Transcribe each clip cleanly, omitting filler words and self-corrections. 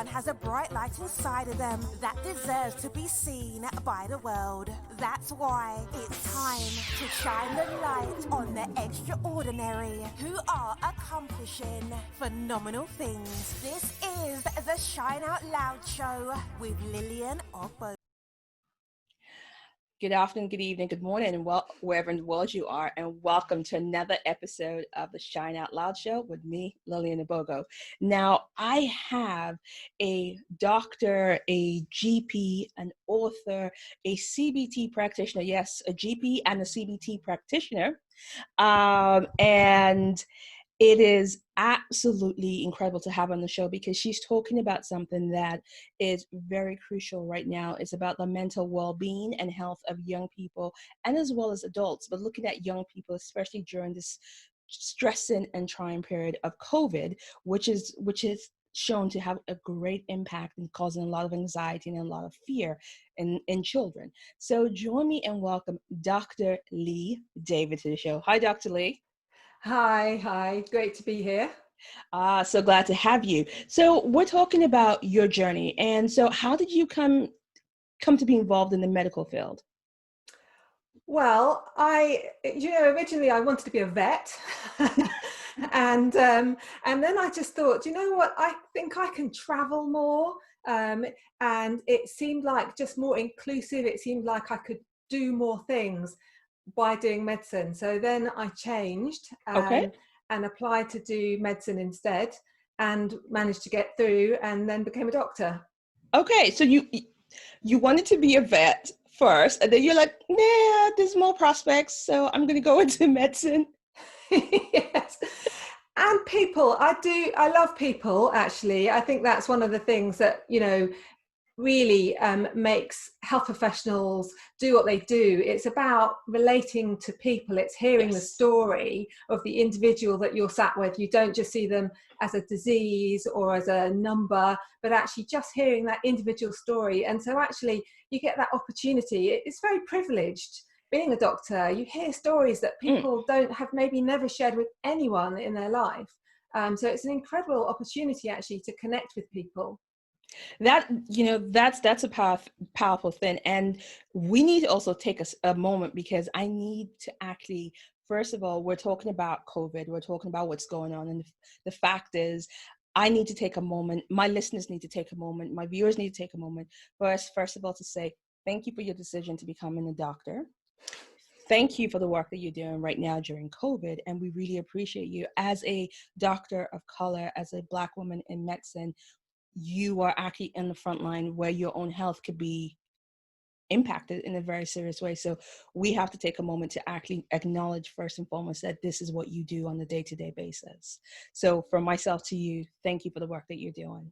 Everyone has a bright light inside of them that deserves to be seen by the world. That's why it's time to shine the light on the extraordinary who are accomplishing phenomenal things. This is the Shine Out Loud Show with Lillian Ogbo. Good afternoon, good evening, good morning, and wherever in the world you are, and welcome to another episode of the Shine Out Loud Show with me, Lillian Ogbo. Now, I have a doctor, a GP, an author, a CBT practitioner, yes, a GP and a CBT practitioner, and it is absolutely incredible to have on the show because she's talking about something that is very crucial right now. It's about the mental well-being and health of young people and as well as adults, but looking at young people, especially during this stressing and trying period of COVID, which is shown to have a great impact in causing a lot of anxiety and a lot of fear in children. So join me and welcome Dr. Lee David to the show. Hi, Dr. Lee. Hi. Great to be here. So glad to have you. So we're talking about your journey. And so how did you come to be involved in the medical field? Well, originally I wanted to be a vet. and then I just thought, you know what, I think I can travel more. And it seemed like just more inclusive. It seemed like I could do more things by doing medicine. So then I changed and applied to do medicine instead and managed to get through and then became a doctor. Okay, so you wanted to be a vet first and then you're like, nah, there's more prospects, so I'm going to go into medicine. Yes. And people, I love people, actually. I think that's one of the things that, really makes health professionals do what they do. It's about relating to people. It's hearing the story of the individual that you're sat with. You don't just see them as a disease or as a number, but actually just hearing that individual story. And so actually you get that opportunity. It's very privileged being a doctor. You hear stories that people don't have maybe never shared with anyone in their life. So it's an incredible opportunity actually to connect with people. That's a powerful thing. And we need to also take a moment because I need to actually, first of all, we're talking about COVID, we're talking about what's going on. And the fact is, I need to take a moment, my listeners need to take a moment, my viewers need to take a moment for us, first of all, to say, thank you for your decision to becoming a doctor. Thank you for the work that you're doing right now during COVID. And we really appreciate you as a doctor of color, as a Black woman in medicine. You are actually in the front line where your own health could be impacted in a very serious way. So we have to take a moment to actually acknowledge first and foremost that this is what you do on a day-to-day basis. So from myself to you, thank you for the work that you're doing.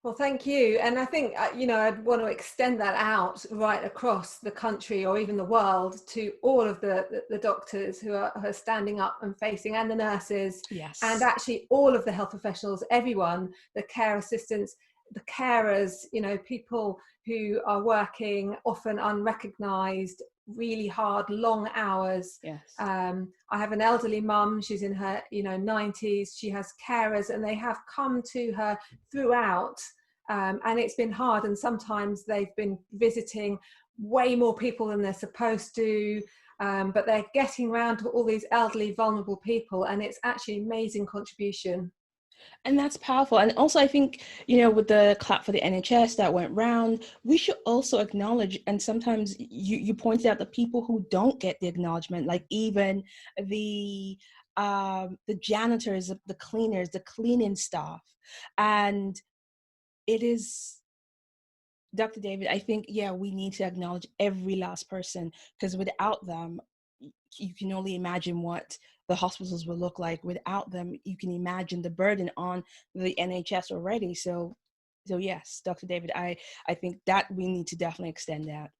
Well, thank you. And I think, I'd want to extend that out right across the country or even the world to all of the doctors who are standing up and facing, and the nurses, and actually all of the health professionals, everyone, the care assistants, the carers, people who are working often unrecognized, really hard, long hours. I have an elderly mum, she's in her 90s, she has carers and they have come to her throughout, and it's been hard, and sometimes they've been visiting way more people than they're supposed to, but they're getting around to all these elderly vulnerable people, and it's actually an amazing contribution. And that's powerful. And also, I think, with the clap for the NHS that went round, we should also acknowledge, and sometimes you pointed out the people who don't get the acknowledgement, like even the janitors, the cleaners, the cleaning staff. And it is, Dr. David, I think, we need to acknowledge every last person, because without them, you can only imagine what the hospitals will look like. Without them, you can imagine the burden on the NHS already. So yes, Dr. David, I think that we need to definitely extend that.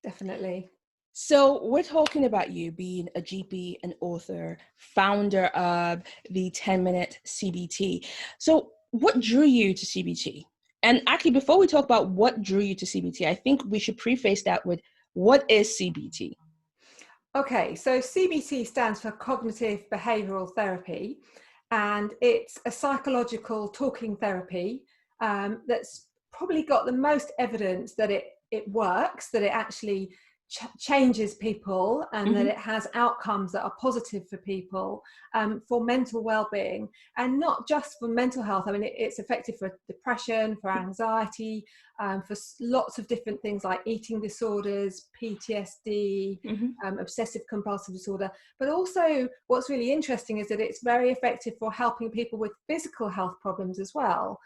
Definitely. So we're talking about you being a GP, an author, founder of the 10-Minute CBT. So what drew you to CBT? And actually, before we talk about what drew you to CBT, I think we should preface that with, what is CBT? Okay, so CBT stands for Cognitive Behavioural Therapy, and it's a psychological talking therapy that's probably got the most evidence that it works, that it actually changes people, and that it has outcomes that are positive for people, for mental well-being, and not just for mental health. I mean, it's effective for depression, for anxiety, for lots of different things like eating disorders, PTSD, obsessive compulsive disorder. But also what's really interesting is that it's very effective for helping people with physical health problems as well,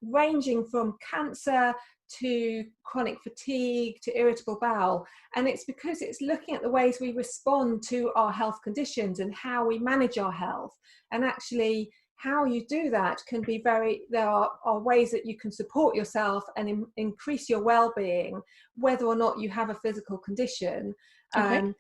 ranging from cancer to chronic fatigue to irritable bowel. And it's because it's looking at the ways we respond to our health conditions and how we manage our health. And actually how you do that can be there are ways that you can support yourself and increase your well-being, whether or not you have a physical condition. And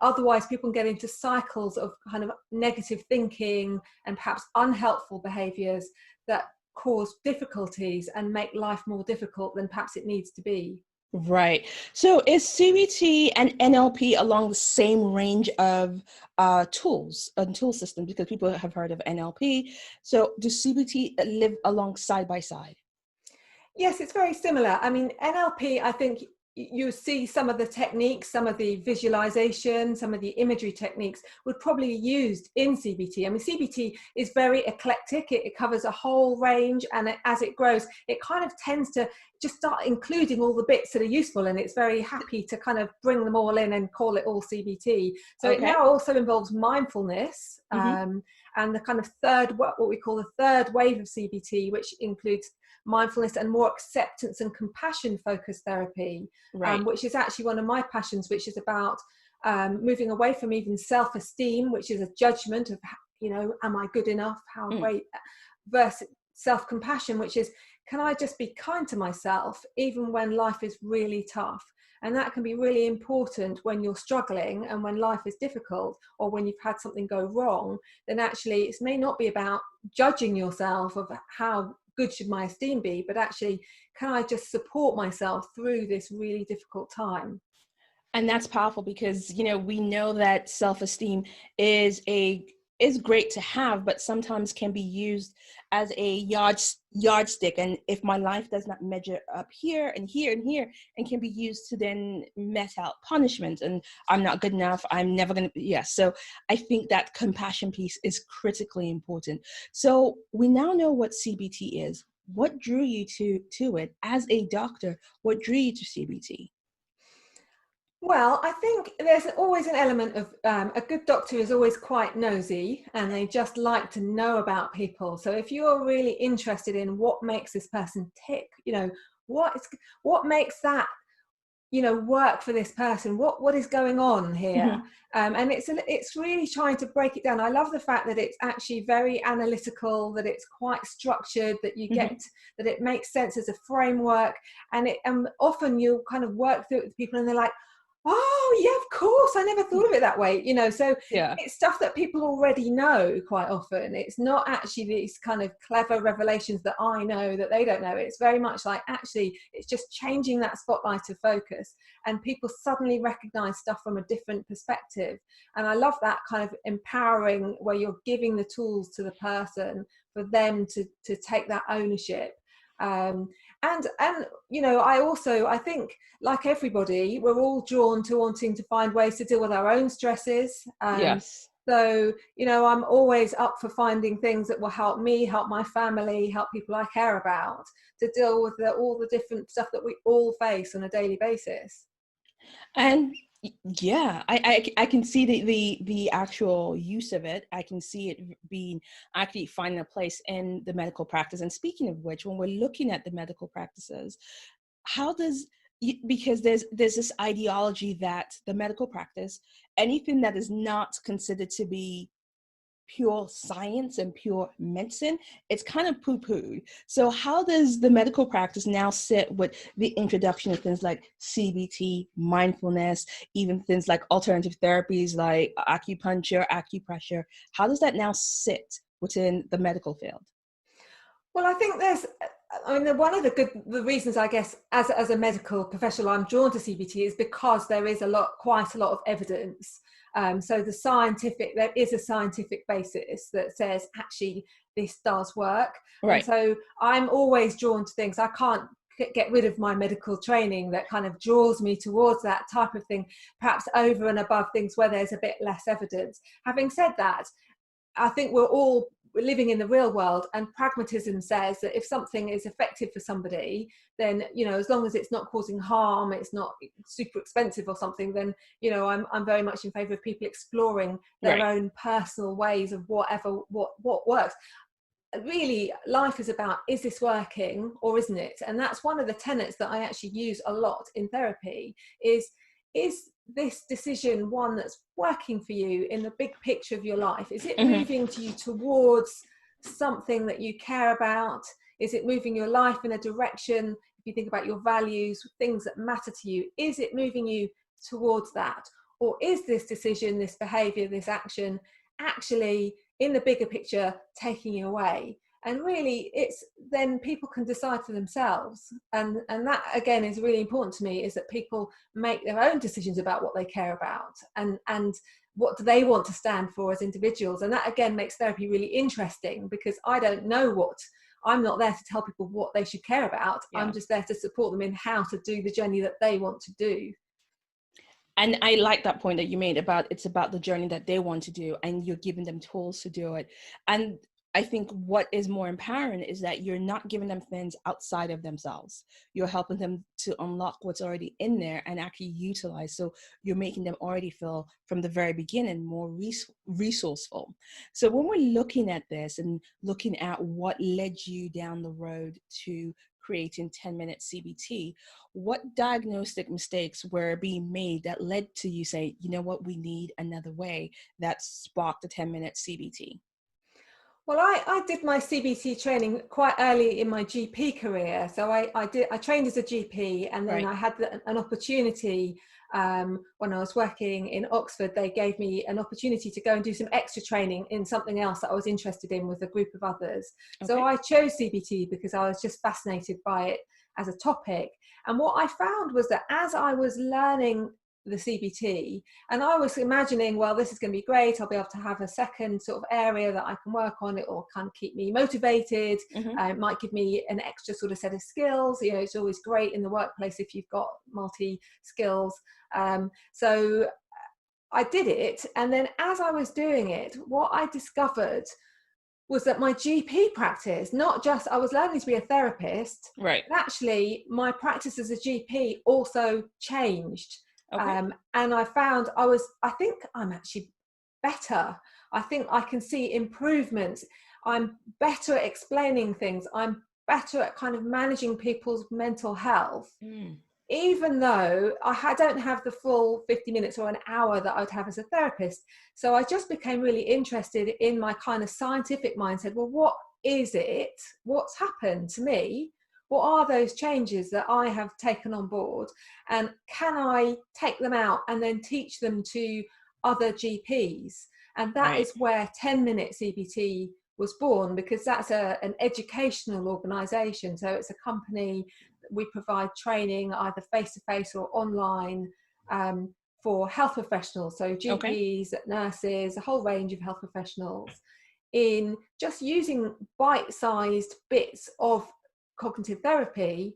otherwise people can get into cycles of kind of negative thinking and perhaps unhelpful behaviors that cause difficulties and make life more difficult than perhaps it needs to be. Right. So is CBT and NLP along the same range of tools and tool systems? Because people have heard of NLP. So do CBT live along side by side? Yes, it's very similar. I mean, NLP, I think you see some of the techniques, some of the visualization, some of the imagery techniques would probably be used in CBT. I mean, CBT is very eclectic. It covers a whole range, and as it grows, it kind of tends to just start including all the bits that are useful, and it's very happy to kind of bring them all in and call it all CBT. So it now also involves mindfulness, and the kind of what we call the third wave of CBT, which includes mindfulness and more acceptance and compassion focused therapy, which is actually one of my passions, which is about moving away from even self-esteem, which is a judgment of, am I good enough, how great, versus self-compassion, which is, can I just be kind to myself even when life is really tough? And that can be really important when you're struggling and when life is difficult, or when you've had something go wrong. Then actually it may not be about judging yourself of how good should my esteem be, but actually, can I just support myself through this really difficult time? And that's powerful because, we know that self-esteem is great to have, but sometimes can be used as a yardstick. And if my life does not measure up here and here and here, and can be used to then met out punishment, and I'm not good enough, I'm never going to, so I think that compassion piece is critically important. So we now know what CBT is. What drew you to it as a doctor? What drew you to CBT? Well, I think there's always an element of a good doctor is always quite nosy, and they just like to know about people. So if you're really interested in what makes this person tick, what makes that, work for this person, what is going on here, and it's really trying to break it down. I love the fact that it's actually very analytical, that it's quite structured, that you get that it makes sense as a framework, and often you'll kind of work through it with people, and they're like, oh yeah, of course, I never thought of it that way, so it's stuff that people already know quite often. It's not actually these kind of clever revelations that I know that they don't know. It's very much like, actually, it's just changing that spotlight of focus, and people suddenly recognize stuff from a different perspective. And I love that kind of empowering, where you're giving the tools to the person for them to take that ownership. And I think, like everybody, we're all drawn to wanting to find ways to deal with our own stresses. So, I'm always up for finding things that will help me, help my family, help people I care about, to deal with all the different stuff that we all face on a daily basis. And I can see the actual use of it. I can see it being actually finding a place in the medical practice. And speaking of which, when we're looking at the medical practices, because there's this ideology that the medical practice, anything that is not considered to be pure science and pure medicine, it's kind of poo-pooed. So how does the medical practice now sit with the introduction of things like CBT, mindfulness, even things like alternative therapies like acupuncture, acupressure? How does that now sit within the medical field? Well, I think one of the reasons, I guess, as a medical professional, I'm drawn to CBT is because there is quite a lot of evidence. So there is a scientific basis that says, actually, this does work. Right. And so I'm always drawn to things. I can't get rid of my medical training that kind of draws me towards that type of thing, perhaps over and above things where there's a bit less evidence. Having said that, I think we're living in the real world, and pragmatism says that if something is effective for somebody, then, you know, as long as it's not causing harm, it's not super expensive or something, then, you know, I'm very much in favor of people exploring their own personal ways of what works. Really, life is about, is this working or isn't it? And that's one of the tenets that I actually use a lot in therapy, is this decision one that's working for you in the big picture of your life? Is it moving you towards something that you care about? Is it moving your life in a direction, if you think about your values, things that matter to you, is it moving you towards that? Or is this decision, this behavior, this action actually in the bigger picture taking you away? And really, it's then people can decide for themselves, and that again is really important to me, is that people make their own decisions about what they care about and what do they want to stand for as individuals. And that again makes therapy really interesting, because I don't know I'm not there to tell people what they should care about. I'm just there to support them in how to do the journey that they want to do. And I like that point that you made about, it's about the journey that they want to do, and you're giving them tools to do it. And I think what is more empowering is that you're not giving them things outside of themselves. You're helping them to unlock what's already in there and actually utilize. So you're making them already feel from the very beginning more resourceful. So when we're looking at this and looking at what led you down the road to creating 10-minute CBT, what diagnostic mistakes were being made that led to you say, you know what, we need another way, that sparked the 10-minute CBT? Well, I did my CBT training quite early in my GP career. So I trained as a GP, and then I had an opportunity when I was working in Oxford. They gave me an opportunity to go and do some extra training in something else that I was interested in with a group of others. So I chose CBT because I was just fascinated by it as a topic. And what I found was that as I was learning the CBT, and I was imagining, well, this is going to be great, I'll be able to have a second sort of area that I can work on, it will kind of keep me motivated, it might give me an extra sort of set of skills. You know, it's always great in the workplace if you've got multi skills. So I did it, and then as I was doing it, what I discovered was that my GP practice, not just, I was learning to be a therapist, but actually my practice as a GP also changed. And I found I think I'm actually better. I think I can see improvements. I'm better at explaining things. I'm better at kind of managing people's mental health, even though I don't have the full 50 minutes or an hour that I'd have as a therapist. So I just became really interested in my kind of scientific mindset. Well, what is it? What's happened to me? What are those changes that I have taken on board? And can I take them out and then teach them to other GPs? And that is where 10-minute CBT was born, because that's an educational organisation. So it's a company. We provide training either face-to-face or online for health professionals. So GPs, nurses, a whole range of health professionals, in just using bite-sized bits of cognitive therapy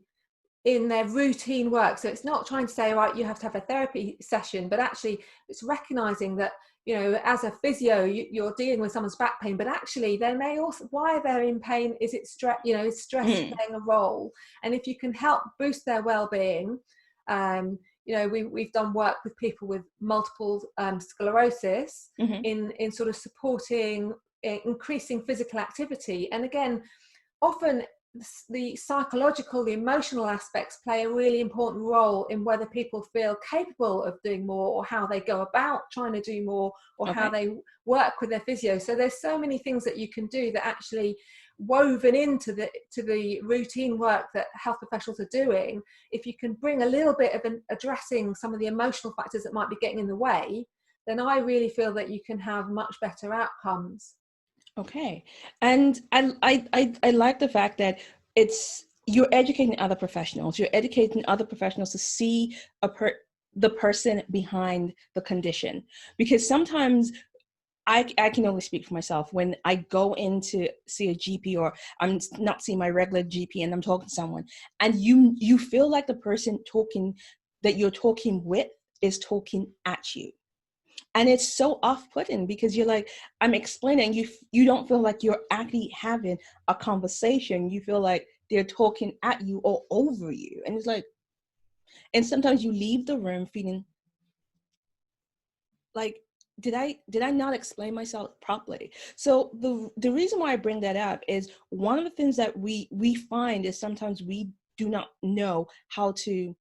in their routine work. So it's not trying to say, right, you have to have a therapy session, but actually it's recognizing that, you know, as a physio, you're dealing with someone's back pain, but actually they may also, why they're in pain, is it stress, you know, is stress playing a role? And if you can help boost their well-being, you know, we've done work with people with multiple sclerosis in sort of supporting increasing physical activity. And again, often the psychological, the emotional aspects play a really important role in whether people feel capable of doing more, or how they go about trying to do more, or how they work with their physio. So there's so many things that you can do that actually woven into the routine work that health professionals are doing. If you can bring a little bit of addressing some of the emotional factors that might be getting in the way, then I really feel that you can have much better outcomes. Okay. And I like the fact that you're educating other professionals. You're educating other professionals to see the person behind the condition. Because sometimes I can only speak for myself. When I go in to see a GP, or I'm not seeing my regular GP and I'm talking to someone, and you feel like the person that you're talking with is talking at you. And it's so off-putting because you're like, I'm explaining, you don't feel like you're actually having a conversation. You feel like they're talking at you or over you. And it's like, and sometimes you leave the room feeling like, did I not explain myself properly? So the reason why I bring that up is one of the things that we find is sometimes we do not know how to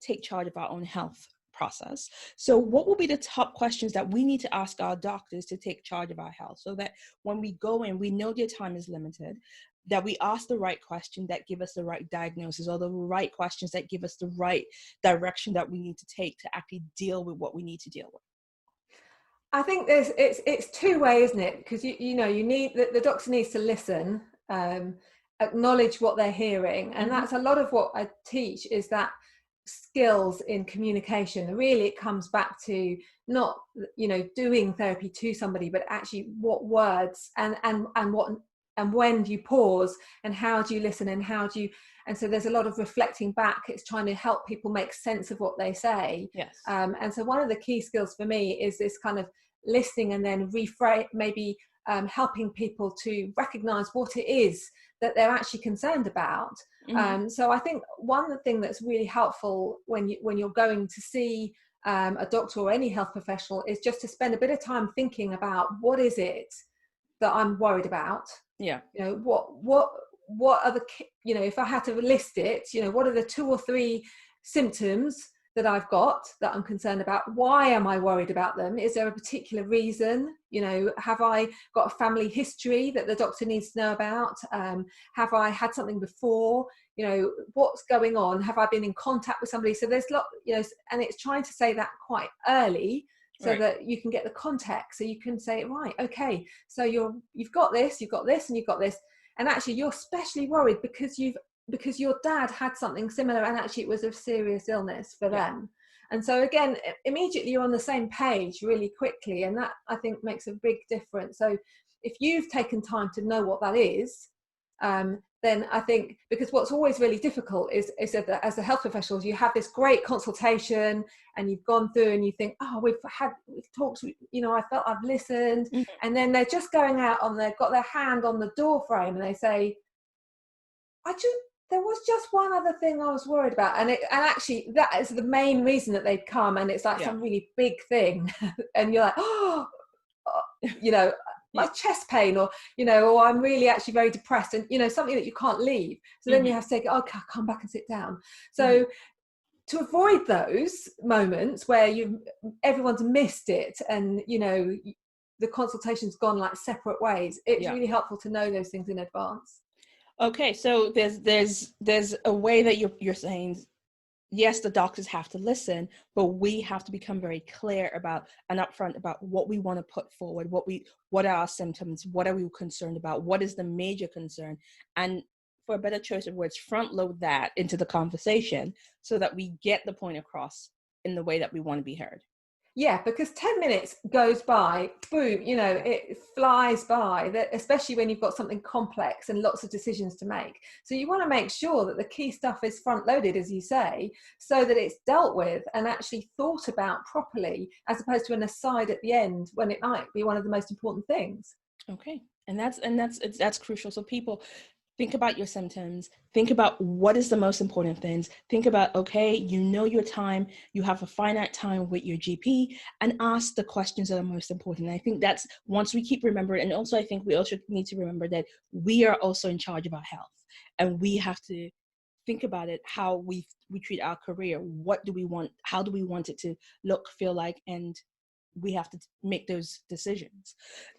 take charge of our own health process. So what will be the top questions that we need to ask our doctors to take charge of our health, so that when we go in, we know their time is limited, that we ask the right question that give us the right diagnosis, or the right questions that give us the right direction that we need to take to actually deal with what we need to deal with. I think it's two way, isn't it? Because you know, you need the doctor needs to listen, acknowledge what they're hearing, and that's a lot of what I teach, is that skills in communication. Really, it comes back to not, you know, doing therapy to somebody, but actually what words and what and when do you pause, and how do you listen, and how do you, and so there's a lot of reflecting back. It's trying to help people make sense of what they say. Yes. And so one of the key skills for me is this kind of listening, and then rephrase, maybe helping people to recognize what it is that they're actually concerned about. So I think one of the things that's really helpful when you're going to see a doctor or any health professional is just to spend a bit of time thinking about, what is it that I'm worried about? Yeah. You know, what are the, you know, if I had to list it, you know, what are the 2 or 3 symptoms that I've got that I'm concerned about? Why am I worried about them? Is there a particular reason? You know, have I got a family history that the doctor needs to know about? Have I had something before? You know, what's going on? Have I been in contact with somebody? So there's you know, and it's trying to say that quite early, so Right. that you can get the context, so you can say, right, okay, so you've got this, and you've got this, and actually you're especially worried because your dad had something similar, and actually it was a serious illness for them. And so again, immediately you're on the same page really quickly, and that I think makes a big difference. So if you've taken time to know what that is, then I think, because what's always really difficult is that as a health professionals, you have this great consultation and you've gone through and you think, oh, we've talked, you know, I felt I've listened, and then they're just going out got their hand on the door frame and they say, there was just one other thing I was worried about, and actually that is the main reason that they've come, and it's like some really big thing, and you're like, oh, you know, my chest pain, or you know, or I'm really actually very depressed, and you know, something that you can't leave. So then you have to say, okay, come back and sit down. So to avoid those moments where everyone's missed it, and you know, the consultation's gone like separate ways, it's really helpful to know those things in advance. Okay, so there's a way that you're saying, yes, the doctors have to listen, but we have to become very clear about and upfront about what we want to put forward, what are our symptoms, what are we concerned about, what is the major concern, and for a better choice of words, front load that into the conversation so that we get the point across in the way that we want to be heard. Yeah, because 10 minutes goes by, boom, you know, it flies by, that, especially when you've got something complex and lots of decisions to make. So you want to make sure that the key stuff is front loaded, as you say, so that it's dealt with and actually thought about properly, as opposed to an aside at the end when it might be one of the most important things. Okay. And that's crucial. So people, think about your symptoms, think about what is the most important things, think about, okay, you know your time, you have a finite time with your GP, and ask the questions that are most important. And I think that's, once we keep remembering, and also I think we also need to remember that we are also in charge of our health, and we have to think about it, how we treat our career. What do we want? How do we want it to look, feel like? And we have to make those decisions.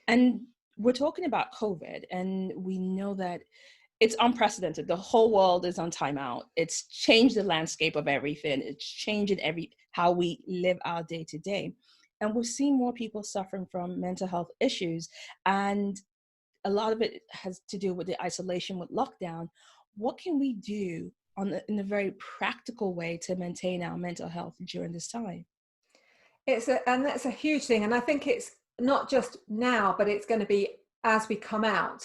And we're talking about COVID, and we know that it's unprecedented. The whole world is on timeout. It's changed the landscape of everything. It's changing how we live our day to day. And we've seen more people suffering from mental health issues. And a lot of it has to do with the isolation with lockdown. What can we do in a very practical way to maintain our mental health during this time? And that's a huge thing. And I think it's not just now, but it's going to be as we come out,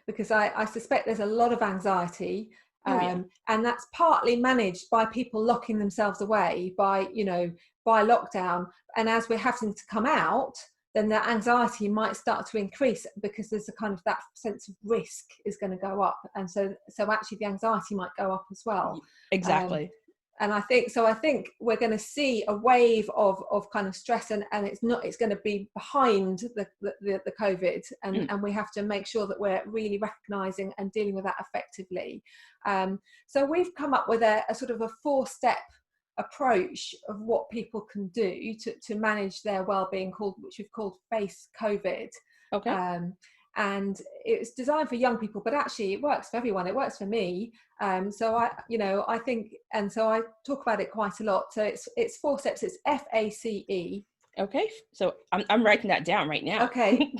because I suspect there's a lot of anxiety, and that's partly managed by people locking themselves away by lockdown. And as we're having to come out, then the anxiety might start to increase, because there's a kind of that sense of risk is going to go up, and so actually the anxiety might go up as well. Exactly. And I think we're going to see a wave of kind of stress, and it's going to be behind the COVID, and we have to make sure that we're really recognizing and dealing with that effectively. So we've come up with a sort of a 4-step approach of what people can do to manage their well-being, which we've called Face COVID. Okay. And it's designed for young people, but actually it works for everyone. It works for me. So I think, and so I talk about it quite a lot. So it's 4 steps. It's FACE. Okay, so I'm writing that down right now. Okay.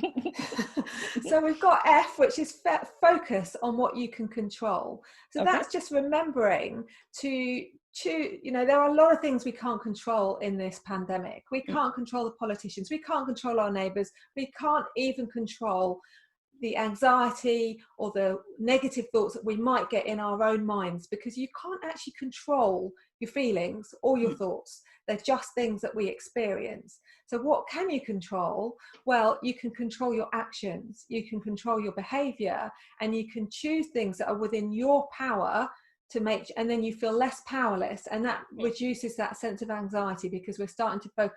So we've got F, which is focus on what you can control. So that's just remembering to choose. There are a lot of things we can't control in this pandemic. We can't control the politicians. We can't control our neighbours. We can't even control the anxiety or the negative thoughts that we might get in our own minds, because you can't actually control your feelings or your thoughts. They're just things that we experience. So what can you control? Well, you can control your actions, you can control your behavior, and you can choose things that are within your power to make, and then you feel less powerless, and that reduces that sense of anxiety, because we're starting to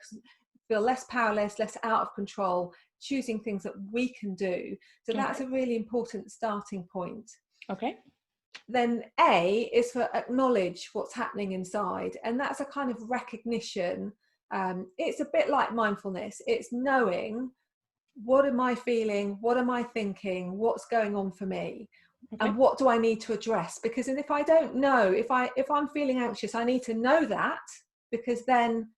feel less powerless, less out of control, choosing things that we can do. So that's a really important starting point. Okay. Then A is for acknowledge what's happening inside, and that's a kind of recognition. It's a bit like mindfulness. It's knowing, what am I feeling, what am I thinking, what's going on for me, and what do I need to address? Because if I don't know, if I'm feeling anxious, I need to know that, because then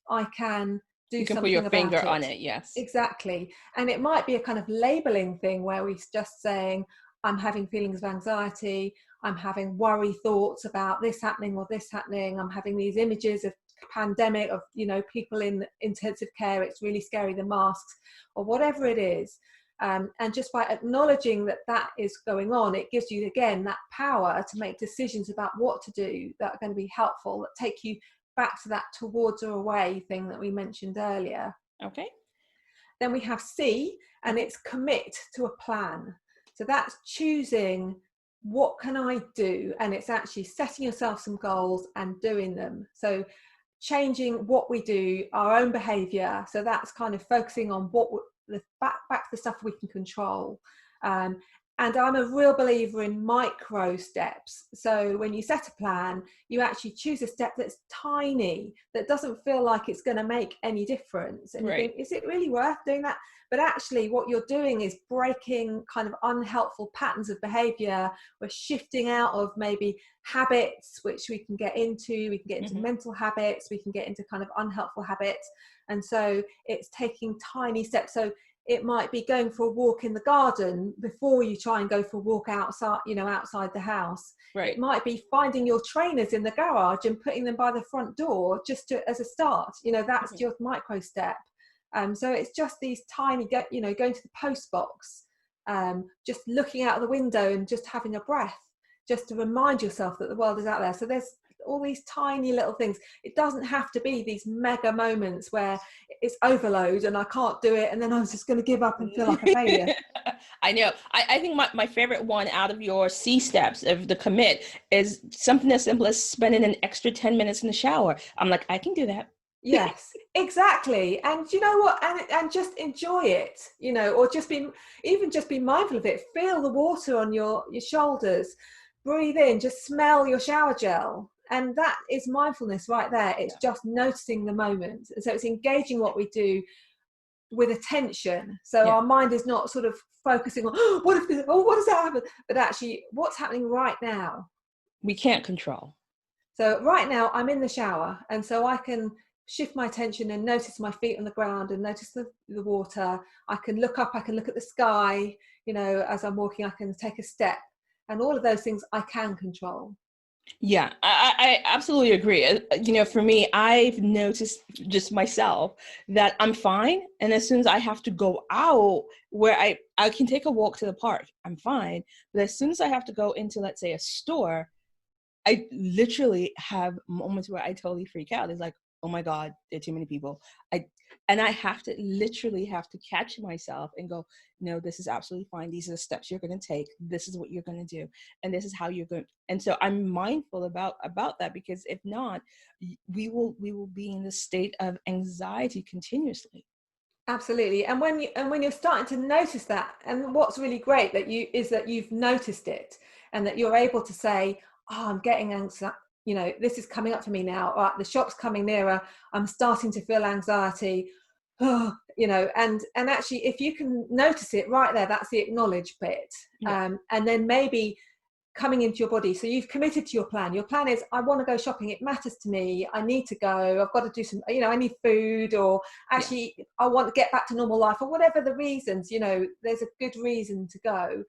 I can do you can something put your about finger it. on it. Yes, exactly. And it might be a kind of labeling thing, where we just saying, I'm having feelings of anxiety, I'm having worry thoughts about this happening or this happening, I'm having these images of pandemic, of people in intensive care, it's really scary, the masks, or whatever it is. And just by acknowledging that is going on, it gives you again that power to make decisions about what to do that are going to be helpful, that take you back to that towards or away thing that we mentioned earlier. Okay. Then we have C, and it's commit to a plan. So that's choosing, what can I do? And it's actually setting yourself some goals and doing them. So changing what we do, our own behavior. So that's kind of focusing on back to the stuff we can control. And I'm a real believer in micro steps. So when you set a plan, you actually choose a step that's tiny, that doesn't feel like it's going to make any difference. And you think, is it really worth doing that? But actually what you're doing is breaking kind of unhelpful patterns of behavior. We're shifting out of maybe habits, which we can get into mental habits, we can get into kind of unhelpful habits. And so it's taking tiny steps. So it might be going for a walk in the garden before you try and go for a walk outside, outside the house. It might be finding your trainers in the garage and putting them by the front door as a start. That's your micro step. So it's just these tiny, going to the post box, just looking out of the window and just having a breath, just to remind yourself that the world is out there. So there's all these tiny little things. It doesn't have to be these mega moments where it's overload and I can't do it, and then I was just going to give up and feel like a failure. I know. I think my favorite one out of your C steps of the commit is something as simple as spending an extra 10 minutes in the shower. I'm like, I can do that. Yes, exactly. And you know what? And just enjoy it, or just be mindful of it. Feel the water on your shoulders. Breathe in, just smell your shower gel. And that is mindfulness right there. It's just noticing the moment. So it's engaging what we do with attention. So our mind is not sort of focusing on, what does that happen? But actually, what's happening right now? We can't control. So right now I'm in the shower, and so I can shift my attention and notice my feet on the ground and notice the water. I can look up, I can look at the sky, as I'm walking, I can take a step. And all of those things I can control. Yeah, I absolutely agree. For me, I've noticed just myself that I'm fine. And as soon as I have to go out where I can take a walk to the park, I'm fine. But as soon as I have to go into, let's say, a store, I literally have moments where I totally freak out. It's like, oh my God, there are too many people. I have to literally have to catch myself and go, no, this is absolutely fine. These are the steps you're going to take. This is what you're going to do. And this is how you're going. And so I'm mindful about that, because if not, we will be in this state of anxiety continuously. Absolutely. And when you're starting to notice that, and what's really great that you've noticed it, and that you're able to say, oh, I'm getting anxiety, this is coming up for me now, or the shop's coming nearer, I'm starting to feel anxiety. Oh, and actually, if you can notice it right there, that's the acknowledge bit. Yeah. And then maybe coming into your body. So you've committed to your plan. Your plan is, I want to go shopping. It matters to me. I need to go. I've got to do some, I need food, or actually I want to get back to normal life, or whatever the reasons, there's a good reason to go.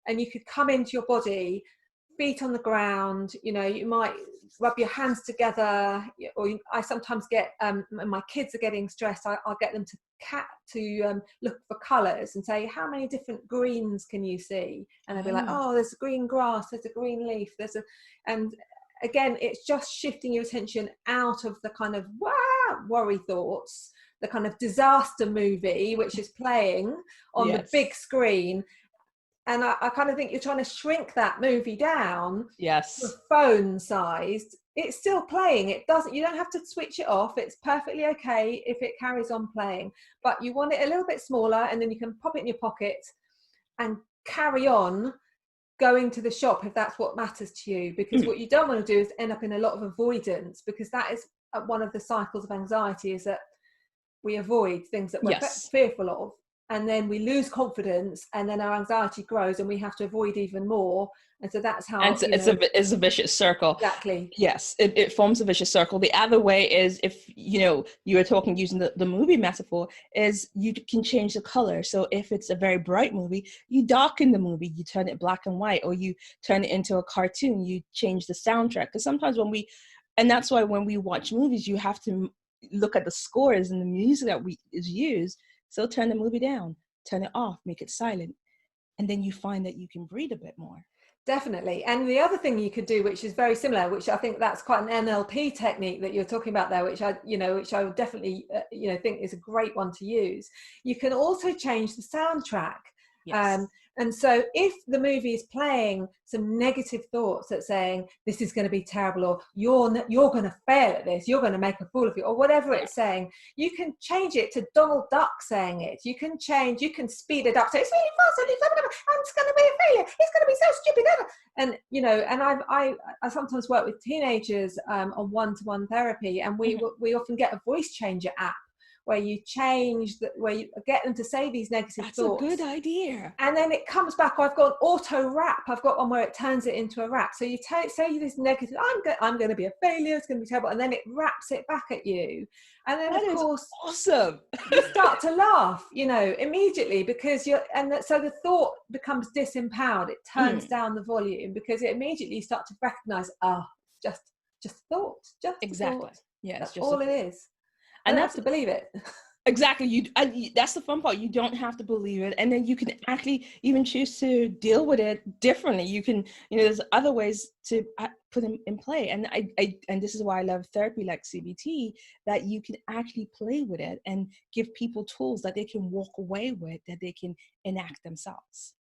And you could come into your body, feet on the ground, you might rub your hands together, or I sometimes get, when my kids are getting stressed, I'll get them to look for colours and say, how many different greens can you see? And they'll be like, oh, there's a green grass, there's a green leaf, and again, it's just shifting your attention out of the kind of worry thoughts, the kind of disaster movie which is playing on the big screen. And I kind of think you're trying to shrink that movie down. Yes. Phone sized. It's still playing. You don't have to switch it off. It's perfectly okay if it carries on playing, but you want it a little bit smaller, and then you can pop it in your pocket and carry on going to the shop if that's what matters to you. Because what you don't want to do is end up in a lot of avoidance, because that is one of the cycles of anxiety, is that we avoid things that we're fearful of. And then we lose confidence, and then our anxiety grows, and we have to avoid even more. And so that's how it's a vicious circle. Exactly. Yes, it forms a vicious circle. The other way is, if you were talking using the movie metaphor, is you can change the color. So if it's a very bright movie, you darken the movie, you turn it black and white, or you turn it into a cartoon, you change the soundtrack. Because sometimes and that's why when we watch movies, you have to look at the scores and the music that is used. So turn the movie down, turn it off, make it silent. And then you find that you can breathe a bit more. Definitely. And the other thing you could do, which is very similar, which I think that's quite an NLP technique that you're talking about there, which I would definitely, think is a great one to use. You can also change the soundtrack. Yes. And so if the movie is playing some negative thoughts that's saying, this is going to be terrible, or you're going to fail at this, you're going to make a fool of you, or whatever it's saying, you can change it to Donald Duck saying it. You can speed it up. So it's really fast. I'm just going to be a failure. It's going to be so stupid. And, and I sometimes work with teenagers on one-to-one therapy, and we often get a voice changer app, where you where you get them to say these negative thoughts. That's a good idea. And then it comes back. I've got an auto rap. I've got one where it turns it into a rap. So you say this negative, I'm going to be a failure, it's going to be terrible. And then it raps it back at you. And then that of course, awesome. you start to laugh, immediately, because so the thought becomes disempowered. It turns down the volume, because it immediately start to recognize, just thought, just exactly. Thought. Yeah, that's all it is. And that's to believe it. Exactly. That's the fun part. You don't have to believe it, and then you can actually even choose to deal with it differently. You can, there's other ways to put them in play, and and this is why I love therapy like CBT, that you can actually play with it and give people tools that they can walk away with, that they can enact themselves.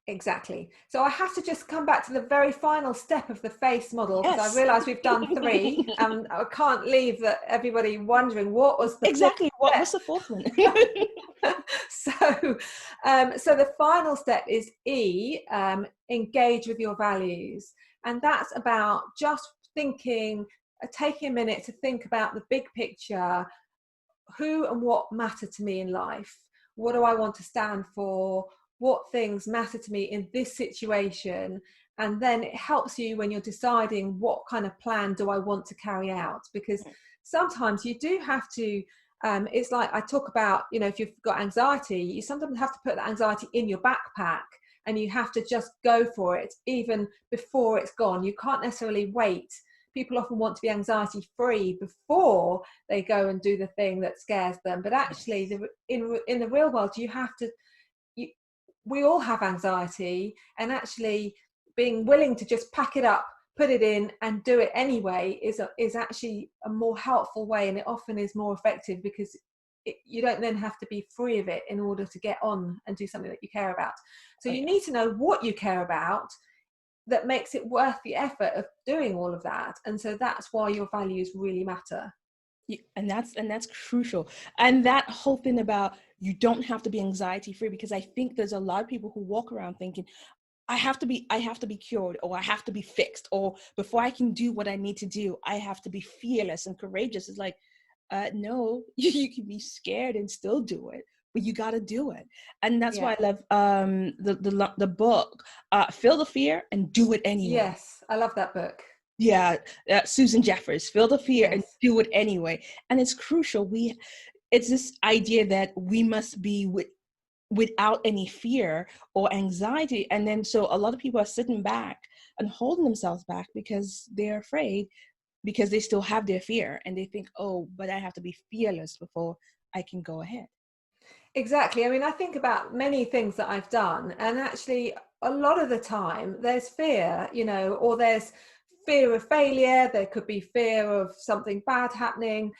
Exactly. So I have to just come back to the very final step of the FACE model, because I realise we've done 3, and I can't leave everybody wondering what was the what was the 4th one. So the final step is E, engage with your values, and that's about just taking a minute to think about the big picture. Who and what matter to me in life? What do I want to stand for? What things matter to me in this situation? And then it helps you when you're deciding what kind of plan do I want to carry out, because sometimes you do have to, it's like I talk about, if you've got anxiety, you sometimes have to put that anxiety in your backpack, and you have to just go for it even before it's gone. You can't necessarily wait. People often want to be anxiety free before they go and do the thing that scares them, but actually in the real world we all have anxiety, and actually being willing to just pack it up, put it in and do it anyway is actually a more helpful way, and it often is more effective, because you don't then have to be free of it in order to get on and do something that you care about. So you need to know what you care about that makes it worth the effort of doing all of that. And so that's why your values really matter. Yeah, and that's crucial. And that whole thing about you don't have to be anxiety free, because I think there's a lot of people who walk around thinking, I have to be cured, or I have to be fixed, or before I can do what I need to do, I have to be fearless and courageous. It's like, no, you can be scared and still do it, but you got to do it. And that's why I love the book, Feel the Fear and Do It Anyway. Yes, I love that book. Yeah, Susan Jeffers, Feel the Fear and Do It Anyway. And it's crucial. It's this idea that we must be without any fear or anxiety. And then so a lot of people are sitting back and holding themselves back because they're afraid, because they still have their fear, and they think, oh, but I have to be fearless before I can go ahead. Exactly. I mean, I think about many things that I've done, and actually a lot of the time there's fear, or there's fear of failure. There could be fear of something bad happening,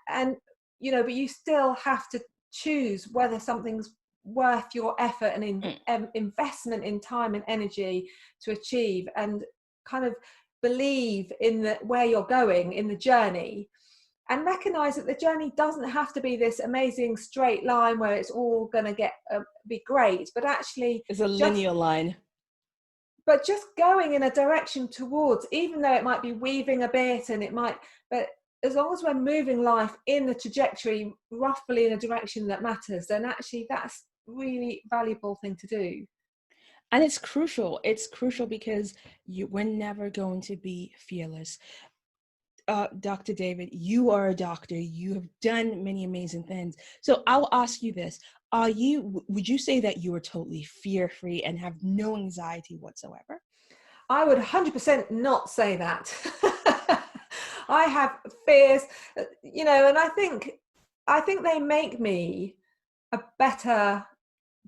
and but you still have to choose whether something's worth your effort and investment in time and energy to achieve, and kind of believe in where you're going in the journey, and recognize that the journey doesn't have to be this amazing straight line where it's all going to be great, but actually it's a linear line. But just going in a direction towards, even though it might be weaving a bit, but as long as we're moving life in the trajectory, roughly in a direction that matters, then actually that's really valuable thing to do. And it's crucial. It's crucial because we're never going to be fearless. Dr. David, you are a doctor. You have done many amazing things. So I'll ask you this. Would you say that you are totally fear-free and have no anxiety whatsoever? I would 100% not say that. I have fears, and I think they make me a better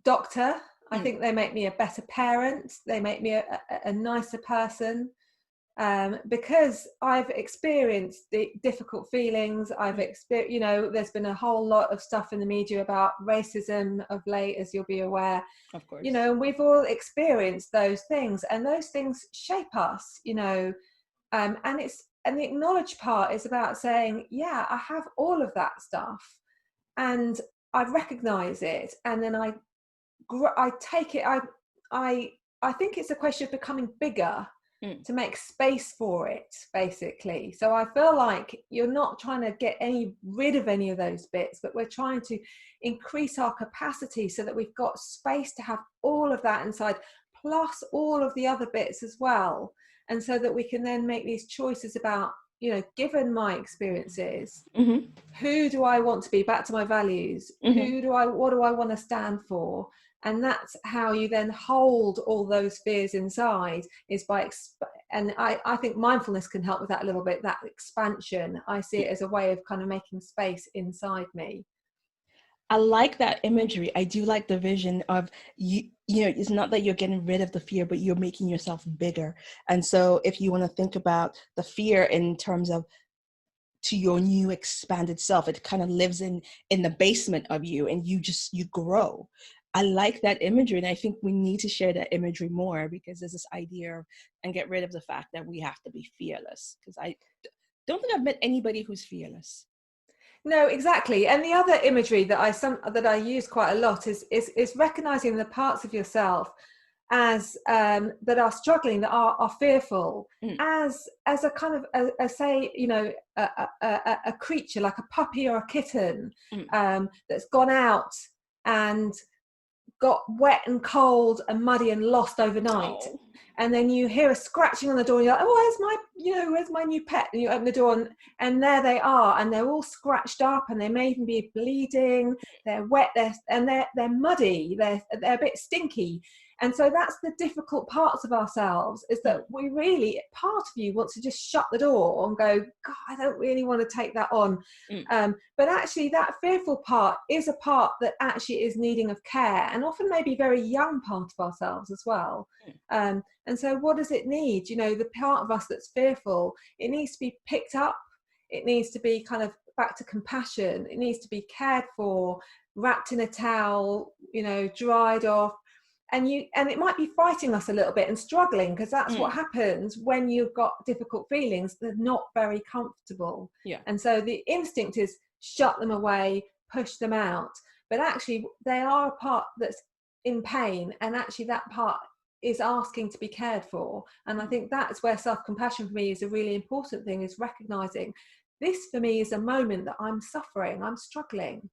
doctor. I think they make me a better parent. They make me a nicer person, because I've experienced the difficult feelings. I've experienced, there's been a whole lot of stuff in the media about racism of late, as you'll be aware. Of course. And we've all experienced those things, and those things shape us, and the acknowledge part is about saying, yeah, I have all of that stuff, and I recognize it, and then I take it. I think it's a question of becoming bigger to make space for it, basically. So I feel like you're not trying to get rid of any of those bits, but we're trying to increase our capacity so that we've got space to have all of that inside, plus all of the other bits as well. And so that we can then make these choices about, given my experiences, who do I want to be? Back to my values. What do I want to stand for? And that's how you then hold all those fears inside, is by and I think mindfulness can help with that a little bit, that expansion. I see it as a way of kind of making space inside me. I like that imagery. I do like the vision of it's not that you're getting rid of the fear, but you're making yourself bigger. And so if you want to think about the fear in terms of to your new expanded self, it kind of lives in the basement of you, and you grow. I like that imagery, and I think we need to share that imagery more, because there's this idea and get rid of the fact that we have to be fearless, because I don't think I've met anybody who's fearless. No, exactly. And the other imagery that I use quite a lot is recognizing the parts of yourself as that are struggling, that are fearful, as a kind of a creature like a puppy or a kitten that's gone out and got wet and cold and muddy and lost overnight. Oh. And then you hear a scratching on the door, and you're like, oh, where's my new pet? And you open the door, and there they are, and they're all scratched up, and they may even be bleeding. They're wet, they're muddy, they're a bit stinky. And so that's the difficult parts of ourselves, is that we really, part of you wants to just shut the door and go, God, I don't really want to take that on. But actually that fearful part is a part that actually is needing of care, and often maybe very young part of ourselves as well. And so what does it need? You know, the part of us that's fearful, it needs to be picked up. It needs to be kind of back to compassion. It needs to be cared for, wrapped in a towel, you know, dried off. And it might be fighting us a little bit and struggling, because that's what happens when you've got difficult feelings. They're not very comfortable. And so the instinct is shut them away, push them out. But actually they are a part that's in pain, and actually that part is asking to be cared for. And I think that's where self-compassion for me is a really important thing, is recognizing this for me is a moment that I'm suffering, I'm struggling.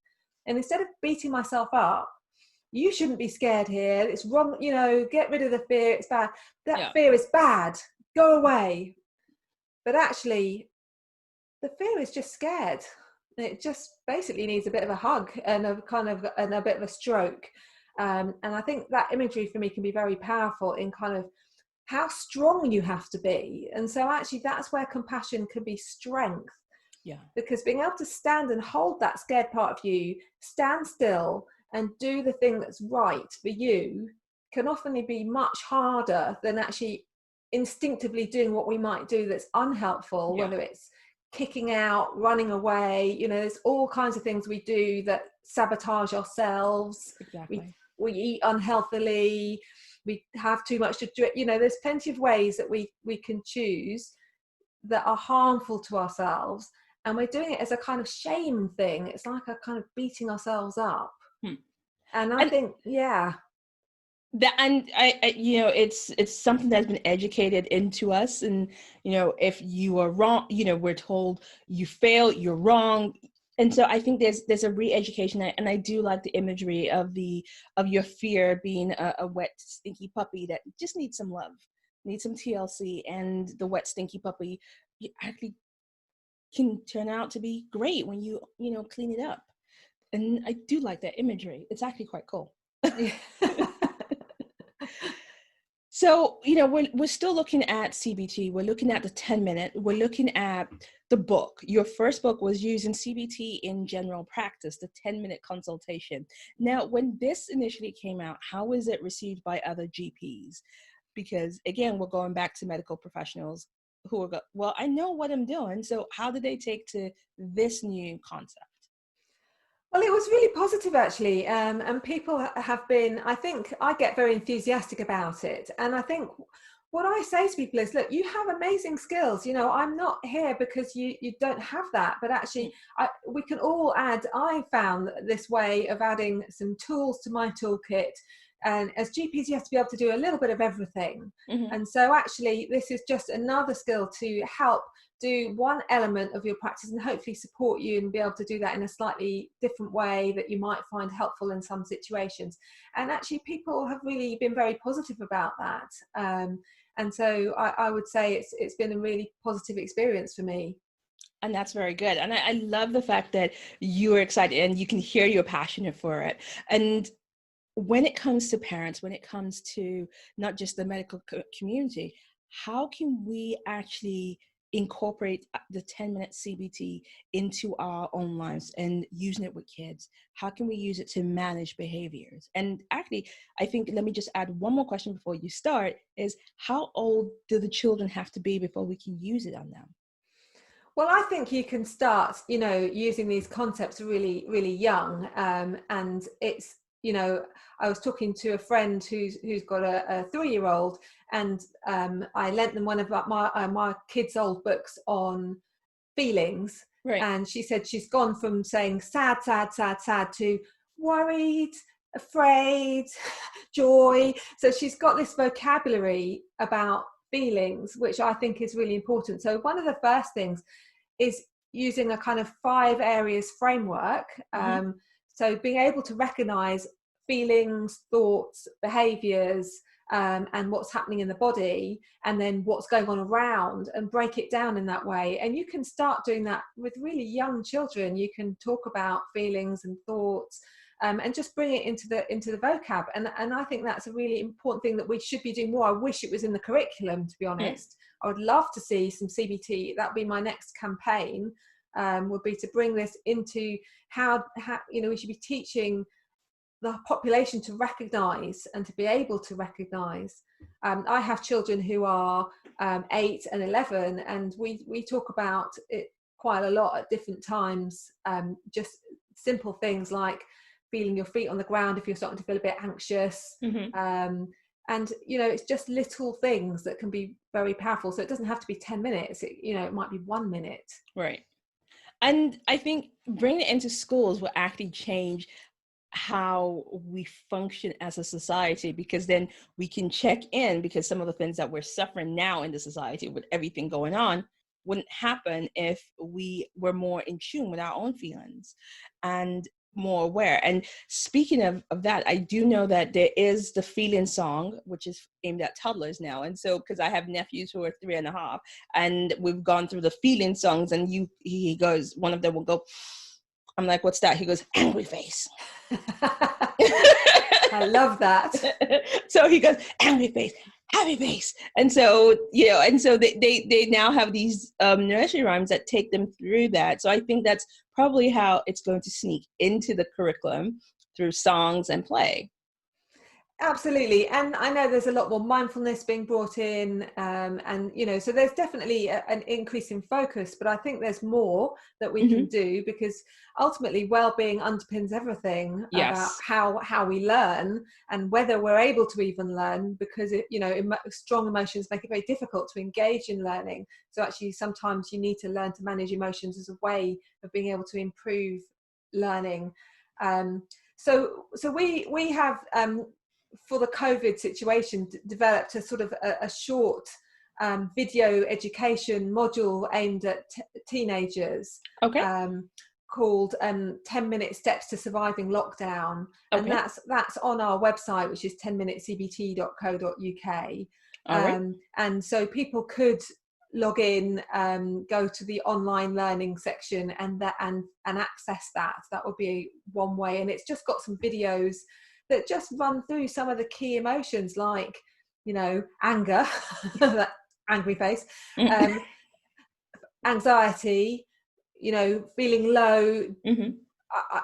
And instead of beating myself up, you shouldn't be scared here, it's wrong, you know, get rid of the fear, it's bad, that fear is bad, go away. But actually the fear is just scared. It just basically needs a bit of a hug and a bit of a stroke. And I think that imagery for me can be very powerful in kind of how strong you have to be. And so actually that's where compassion can be strength. Because being able to stand and hold that scared part of you, stand still and do the thing that's right for you, can often be much harder than actually instinctively doing what we might do that's unhelpful, whether it's kicking out, running away. You know, there's all kinds of things we do that sabotage ourselves. We eat unhealthily, we have too much to drink. You know, there's plenty of ways that we can choose that are harmful to ourselves, and we're doing it as a kind of shame thing. It's like a kind of beating ourselves up. And I think and I you know, it's something that's been educated into us. And you know, if you are wrong, you know, we're told you fail, you're wrong. And so I think there's a re-education, and I do like the imagery of your fear being a wet, stinky puppy that just needs some love, needs some TLC, and the wet, stinky puppy actually can turn out to be great when you know, clean it up. And I do like that imagery. It's actually quite cool. So, you know, we're still looking at CBT. We're looking at the 10-minute. We're looking at the book. Your first book was using CBT in general practice, the 10-minute consultation. Now, when this initially came out, how was it received by other GPs? Because again, we're going back to medical professionals who are, well, I know what I'm doing. So how did they take to this new concept? Well, it was really positive actually, and people have been, I think I get very enthusiastic about it. And I think what I say to people is, look, you have amazing skills. You know, I'm not here because you don't have that, but actually we can all add. I found this way of adding some tools to my toolkit. And as GPs, you have to be able to do a little bit of everything. And so actually this is just another skill to help do one element of your practice and hopefully support you and be able to do that in a slightly different way that you might find helpful in some situations. And actually people have really been very positive about that. And so I would say it's been a really positive experience for me. And that's very good. And I love the fact that you are excited and you can hear you're passionate for it. And when it comes to parents, when it comes to not just the medical community, how can we actually incorporate the 10-minute CBT into our own lives and using it with kids? How can we use it to manage behaviors? And actually, I think, let me just add one more question before you start, is how old do the children have to be before we can use it on them? Well, I think you can start, you know, using these concepts really, really young. And it's, you know, I was talking to a friend who's got a 3-year-old, and I lent them one of my kids' old books on feelings. Right. And she said she's gone from saying sad, sad, sad, sad to worried, afraid, joy. So she's got this vocabulary about feelings, which I think is really important. So one of the first things is using a kind of 5 areas framework. So being able to recognize feelings, thoughts, behaviors, and what's happening in the body, and then what's going on around, and break it down in that way. And you can start doing that with really young children. You can talk about feelings and thoughts and just bring it into the vocab. And I think that's a really important thing that we should be doing more. I wish it was in the curriculum, to be honest. I would love to see some CBT. That would be my next campaign, would be to bring this into how we should be teaching the population to recognise and to be able to recognise. I have children who are 8 and 11, and we talk about it quite a lot at different times. Just simple things like feeling your feet on the ground if you're starting to feel a bit anxious. And it's just little things that can be very powerful. So it doesn't have to be 10 minutes. It might be 1 minute. Right. And I think bringing it into schools will actually change how we function as a society, because then we can check in, because some of the things that we're suffering now in the society with everything going on wouldn't happen if we were more in tune with our own feelings and more aware. And speaking of that, I do know that there is the feeling song, which is aimed at toddlers now. And so, because I have nephews who are 3.5, and we've gone through the feeling songs, and he goes, one of them will go, I'm like, what's that? He goes, angry face. I love that. So he goes, angry face, happy face. And so, they now have these nursery rhymes that take them through that. So I think that's probably how it's going to sneak into the curriculum, through songs and play. Absolutely. And I know there's a lot more mindfulness being brought in, so there's definitely an increase in focus, but I think there's more that we can do, because ultimately well-being underpins everything. Yes. About how we learn and whether we're able to even learn, because strong emotions make it very difficult to engage in learning. So actually sometimes you need to learn to manage emotions as a way of being able to improve learning. So we have for the COVID situation, developed a sort of a short video education module aimed at teenagers. Okay. Called 10-minute steps to surviving lockdown. Okay. And that's on our website, which is 10minutecbt.co.uk. All right. And so people could log in, go to the online learning section and access that. That would be one way. And it's just got some videos that just run through some of the key emotions, like, anger, that angry face, anxiety, feeling low.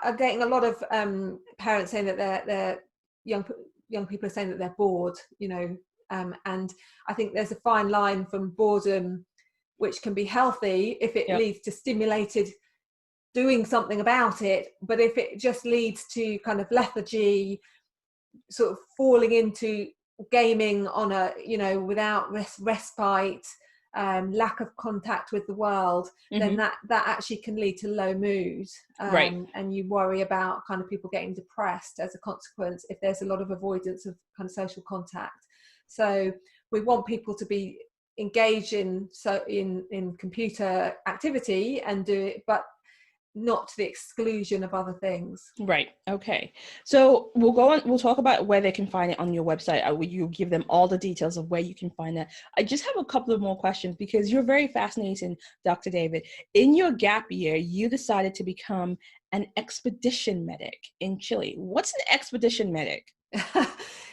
I'm getting a lot of parents saying that their young people are saying that they're bored, and I think there's a fine line from boredom, which can be healthy if it leads to stimulated doing something about it, but if it just leads to kind of lethargy, sort of falling into gaming on a without respite, lack of contact with the world, then that actually can lead to low mood, right. And you worry about kind of people getting depressed as a consequence if there's a lot of avoidance of kind of social contact. So we want people to be engaged in computer activity and do it, but not to the exclusion of other things. Right. Okay. So we'll go on. We'll talk about where they can find it on your website. Will you give them all the details of where you can find that? I just have a couple of more questions, because you're very fascinating, Dr. David. In your gap year, you decided to become an expedition medic in Chile. What's an expedition medic?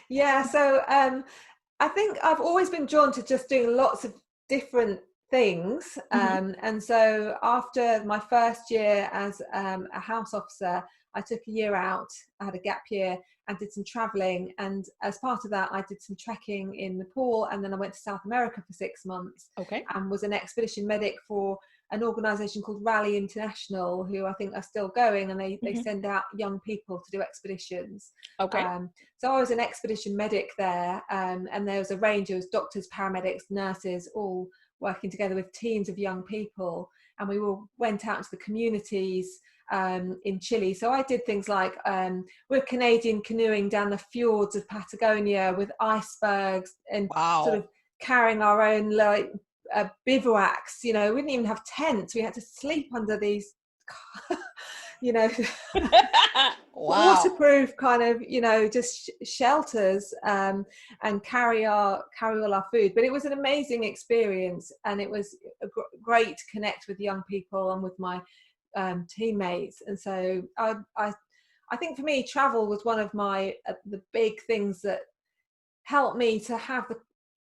Yeah. So I think I've always been drawn to just doing lots of different things, and so after my first year as a house officer, I took a year out. I had a gap year and did some traveling, and as part of that I did some trekking in Nepal, and then I went to South America for 6 months. Okay. And was an expedition medic for an organisation called Rally International, who I think are still going, and they send out young people to do expeditions. Okay. So I was an expedition medic there, and there was a range of doctors, paramedics, nurses, all working together with teams of young people, and we went out into the communities in Chile. So I did things like we're Canadian canoeing down the fjords of Patagonia with icebergs, and sort of carrying our own bivouacs. We didn't even have tents. We had to sleep under these waterproof kind of just shelters, and carry all our food. But it was an amazing experience, and it was great to connect with young people and with my teammates. And so I I think for me, travel was one of my the big things that helped me to have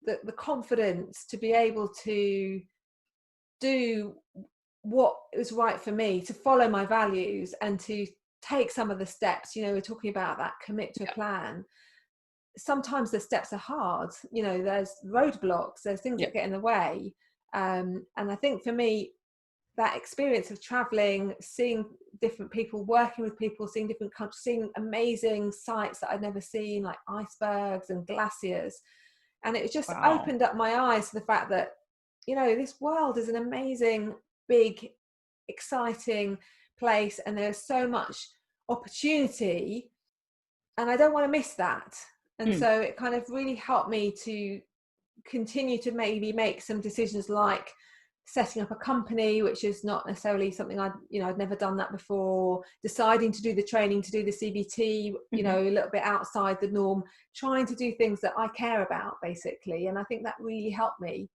the confidence to be able to do what was right for me, to follow my values and to take some of the steps. We're talking about that commit to a plan. Sometimes the steps are hard, there's roadblocks, there's things that get in the way. And I think for me, that experience of traveling, seeing different people, working with people, seeing different countries, seeing amazing sights that I'd never seen, like icebergs and glaciers. And it just opened up my eyes to the fact that, this world is an amazing, big, exciting place. And there's so much opportunity. And I don't want to miss that. And so it kind of really helped me to continue to maybe make some decisions, like setting up a company, which is not necessarily something I'd never done that before, deciding to do the training, to do the CBT, a little bit outside the norm, trying to do things that I care about, basically. And I think that really helped me.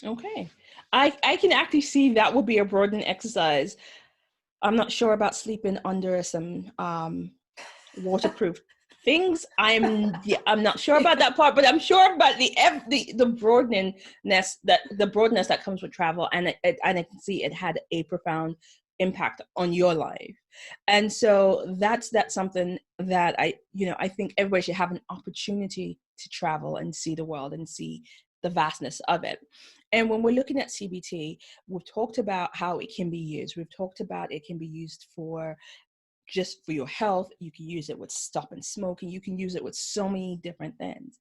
Okay. I can actually see that would be a broadening exercise. I'm not sure about sleeping under some waterproof things. I'm not sure about that part, but I'm sure about the broadness that comes with travel, and I can see it had a profound impact on your life. And so that's something that I think everybody should have an opportunity to travel and see the world and see the vastness of it. And when we're looking at CBT, we've talked about how it can be used. We've talked about it can be used for just for your health. You can use it with stopping smoking. You can use it with so many different things.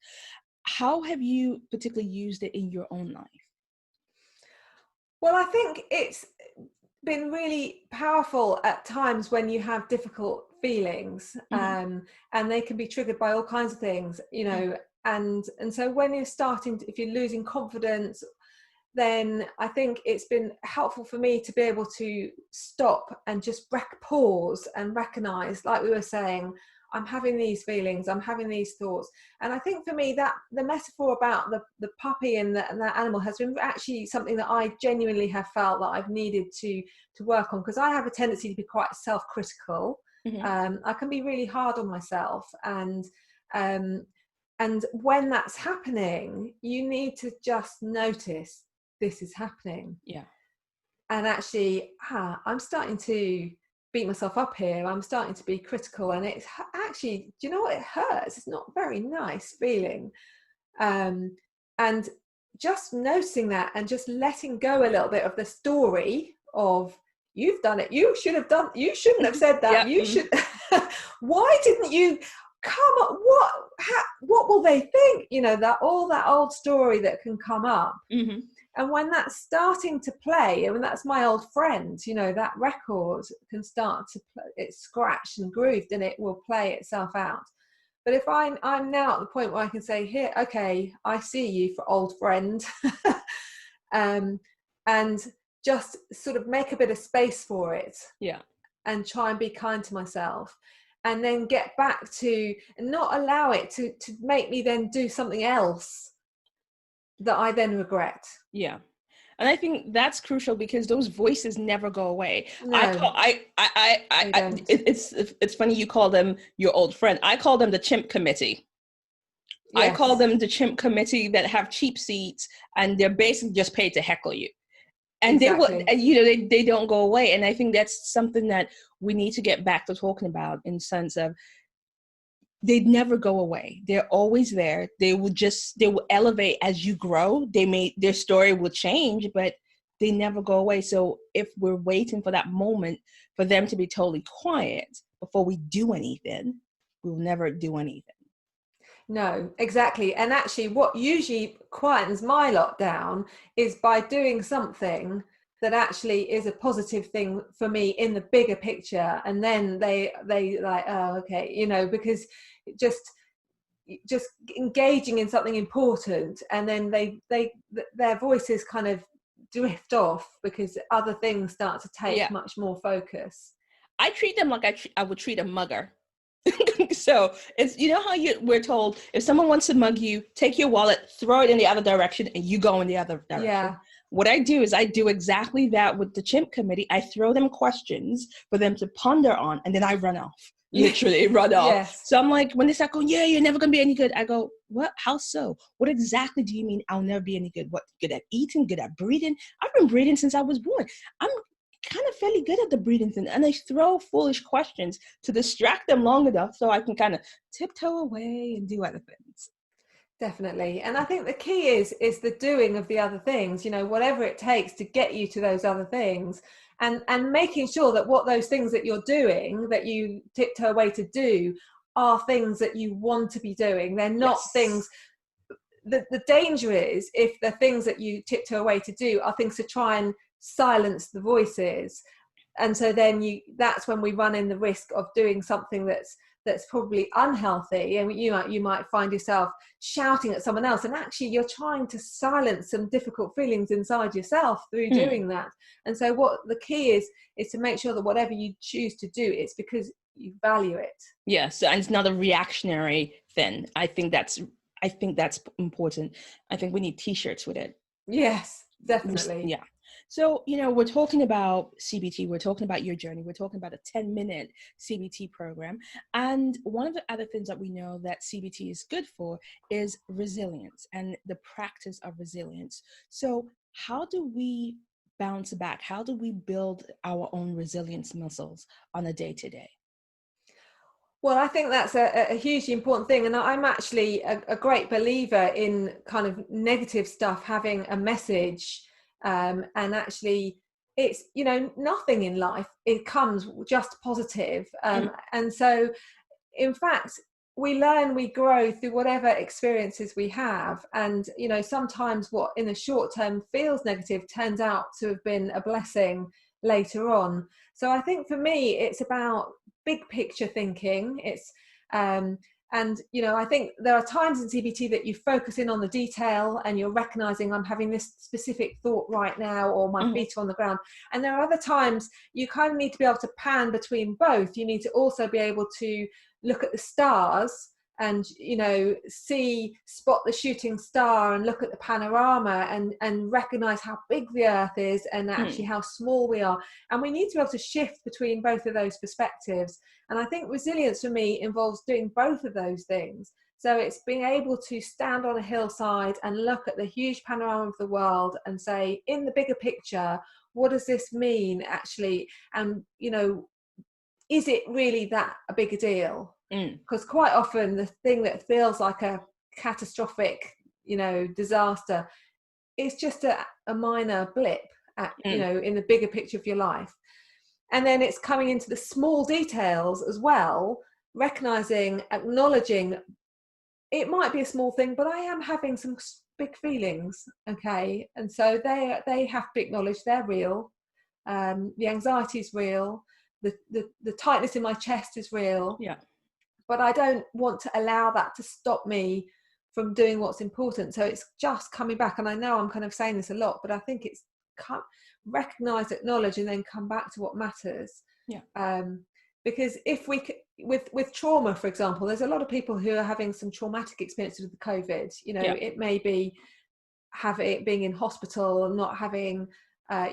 How have you particularly used it in your own life? Well, I think it's been really powerful at times when you have difficult feelings, and they can be triggered by all kinds of things, and so when you're if you're losing confidence, then I think it's been helpful for me to be able to stop and just pause and recognize, like we were saying, I'm having these feelings, I'm having these thoughts. And I think for me that the metaphor about the puppy and that animal has been actually something that I genuinely have felt that I've needed to work on, because I have a tendency to be quite self-critical. I can be really hard on myself, and when that's happening, you need to just notice this is happening. And actually, I'm starting to beat myself up here. I'm starting to be critical, and it's actually, do you know what? It hurts. It's not a very nice feeling. And just noticing that and just letting go a little bit of the story of, you've done it, you shouldn't have said that. You should. Why didn't you come up? What will they think? That old story that can come up. And when that's starting to play, and when that's my old friend, that record can start to play, it's scratched and grooved, and it will play itself out. But if I'm now at the point where I can say, here, okay, I see you, for old friend, and just sort of make a bit of space for it, and try and be kind to myself, and then get back to, and not allow it to make me then do something else that I then regret. And I think that's crucial, because those voices never go away. No, it's funny you call them your old friend. I call them the chimp committee. Yes. I call them the chimp committee that have cheap seats, and they're basically just paid to heckle you. And exactly. They don't go away. And I think that's something that we need to get back to talking about, in the sense of, they never go away. They're always there. They will elevate as you grow. Their story will change, but they never go away. So if we're waiting for that moment for them to be totally quiet before we do anything, we'll never do anything. No, exactly. And actually, what usually quietens my lot down is by doing something that actually is a positive thing for me in the bigger picture. And then they like, oh, okay, because just engaging in something important, and then their voices kind of drift off because other things start to take much more focus. I treat them like I would treat a mugger. So it's, how we're told, if someone wants to mug you, take your wallet, throw it in the other direction, and you go in the other direction. What I do is I do exactly that with the chimp committee. I throw them questions for them to ponder on, and then I run off. literally run off. Yes. So I'm like, when they start going, yeah, you're never going to be any good, I go, what? How so? What exactly do you mean I'll never be any good? What, good at eating, good at breathing? I've been breathing since I was born. I'm kind of fairly good at the breathing thing. And I throw foolish questions to distract them long enough so I can kind of tiptoe away and do other things. Definitely. And I think the key is the doing of the other things, you know, whatever it takes to get you to those other things, and making sure that what those things that you're doing, that you tiptoe away to do, are things that you want to be doing. They're not things. The danger is if the things that you tiptoe away to do are things to try and silence the voices. And so then that's when we run in the risk of doing something that's probably unhealthy, and you might find yourself shouting at someone else, and actually you're trying to silence some difficult feelings inside yourself through doing that. And so what the key is to make sure that whatever you choose to do, it's because you value it. Yes, and it's not a reactionary thing. I think that's important. I think we need t-shirts with it. Yes, definitely. Yeah. So, you know, we're talking about CBT, we're talking about your journey, we're talking about a 10-minute CBT program. And one of the other things that we know that CBT is good for is resilience and the practice of resilience. So how do we bounce back? How do we build our own resilience muscles on a day-to-day? Well, I think that's a hugely important thing. And I'm actually a great believer in kind of negative stuff having a message. And actually, it's, you know, nothing in life, it comes just positive. And so, in fact, we learn, we grow through whatever experiences we have. And, you know, sometimes what in the short term feels negative turns out to have been a blessing later on. So I think for me, it's about big picture thinking. It's and you know, I think there are times in CBT that you focus in on the detail and you're recognizing I'm having this specific thought right now, or my feet are on the ground. And there are other times you kind of need to be able to pan between both. You need to also be able to look at the stars and, you know, spot the shooting star and look at the panorama and recognize how big the earth is and actually how small we are. And we need to be able to shift between both of those perspectives. And I think resilience for me involves doing both of those things. So it's being able to stand on a hillside and look at the huge panorama of the world and say, in the bigger picture, what does this mean actually? And, you know, is it really that a big a deal? Because quite often the thing that feels like a catastrophic, you know, disaster is just a minor blip you know, in the bigger picture of your life. And then it's coming into the small details as well, recognizing, acknowledging it might be a small thing, but I am having some big feelings. Okay. And so they have to be acknowledged. They're real. The anxiety is real. The tightness in my chest is real. Yeah. But I don't want to allow that to stop me from doing what's important. So it's just coming back. And I know I'm kind of saying this a lot, but I think it's recognize, acknowledge, and then come back to what matters. Yeah. Because if we with trauma, for example, there's a lot of people who are having some traumatic experiences with the COVID. You know, it may be being in hospital, not having,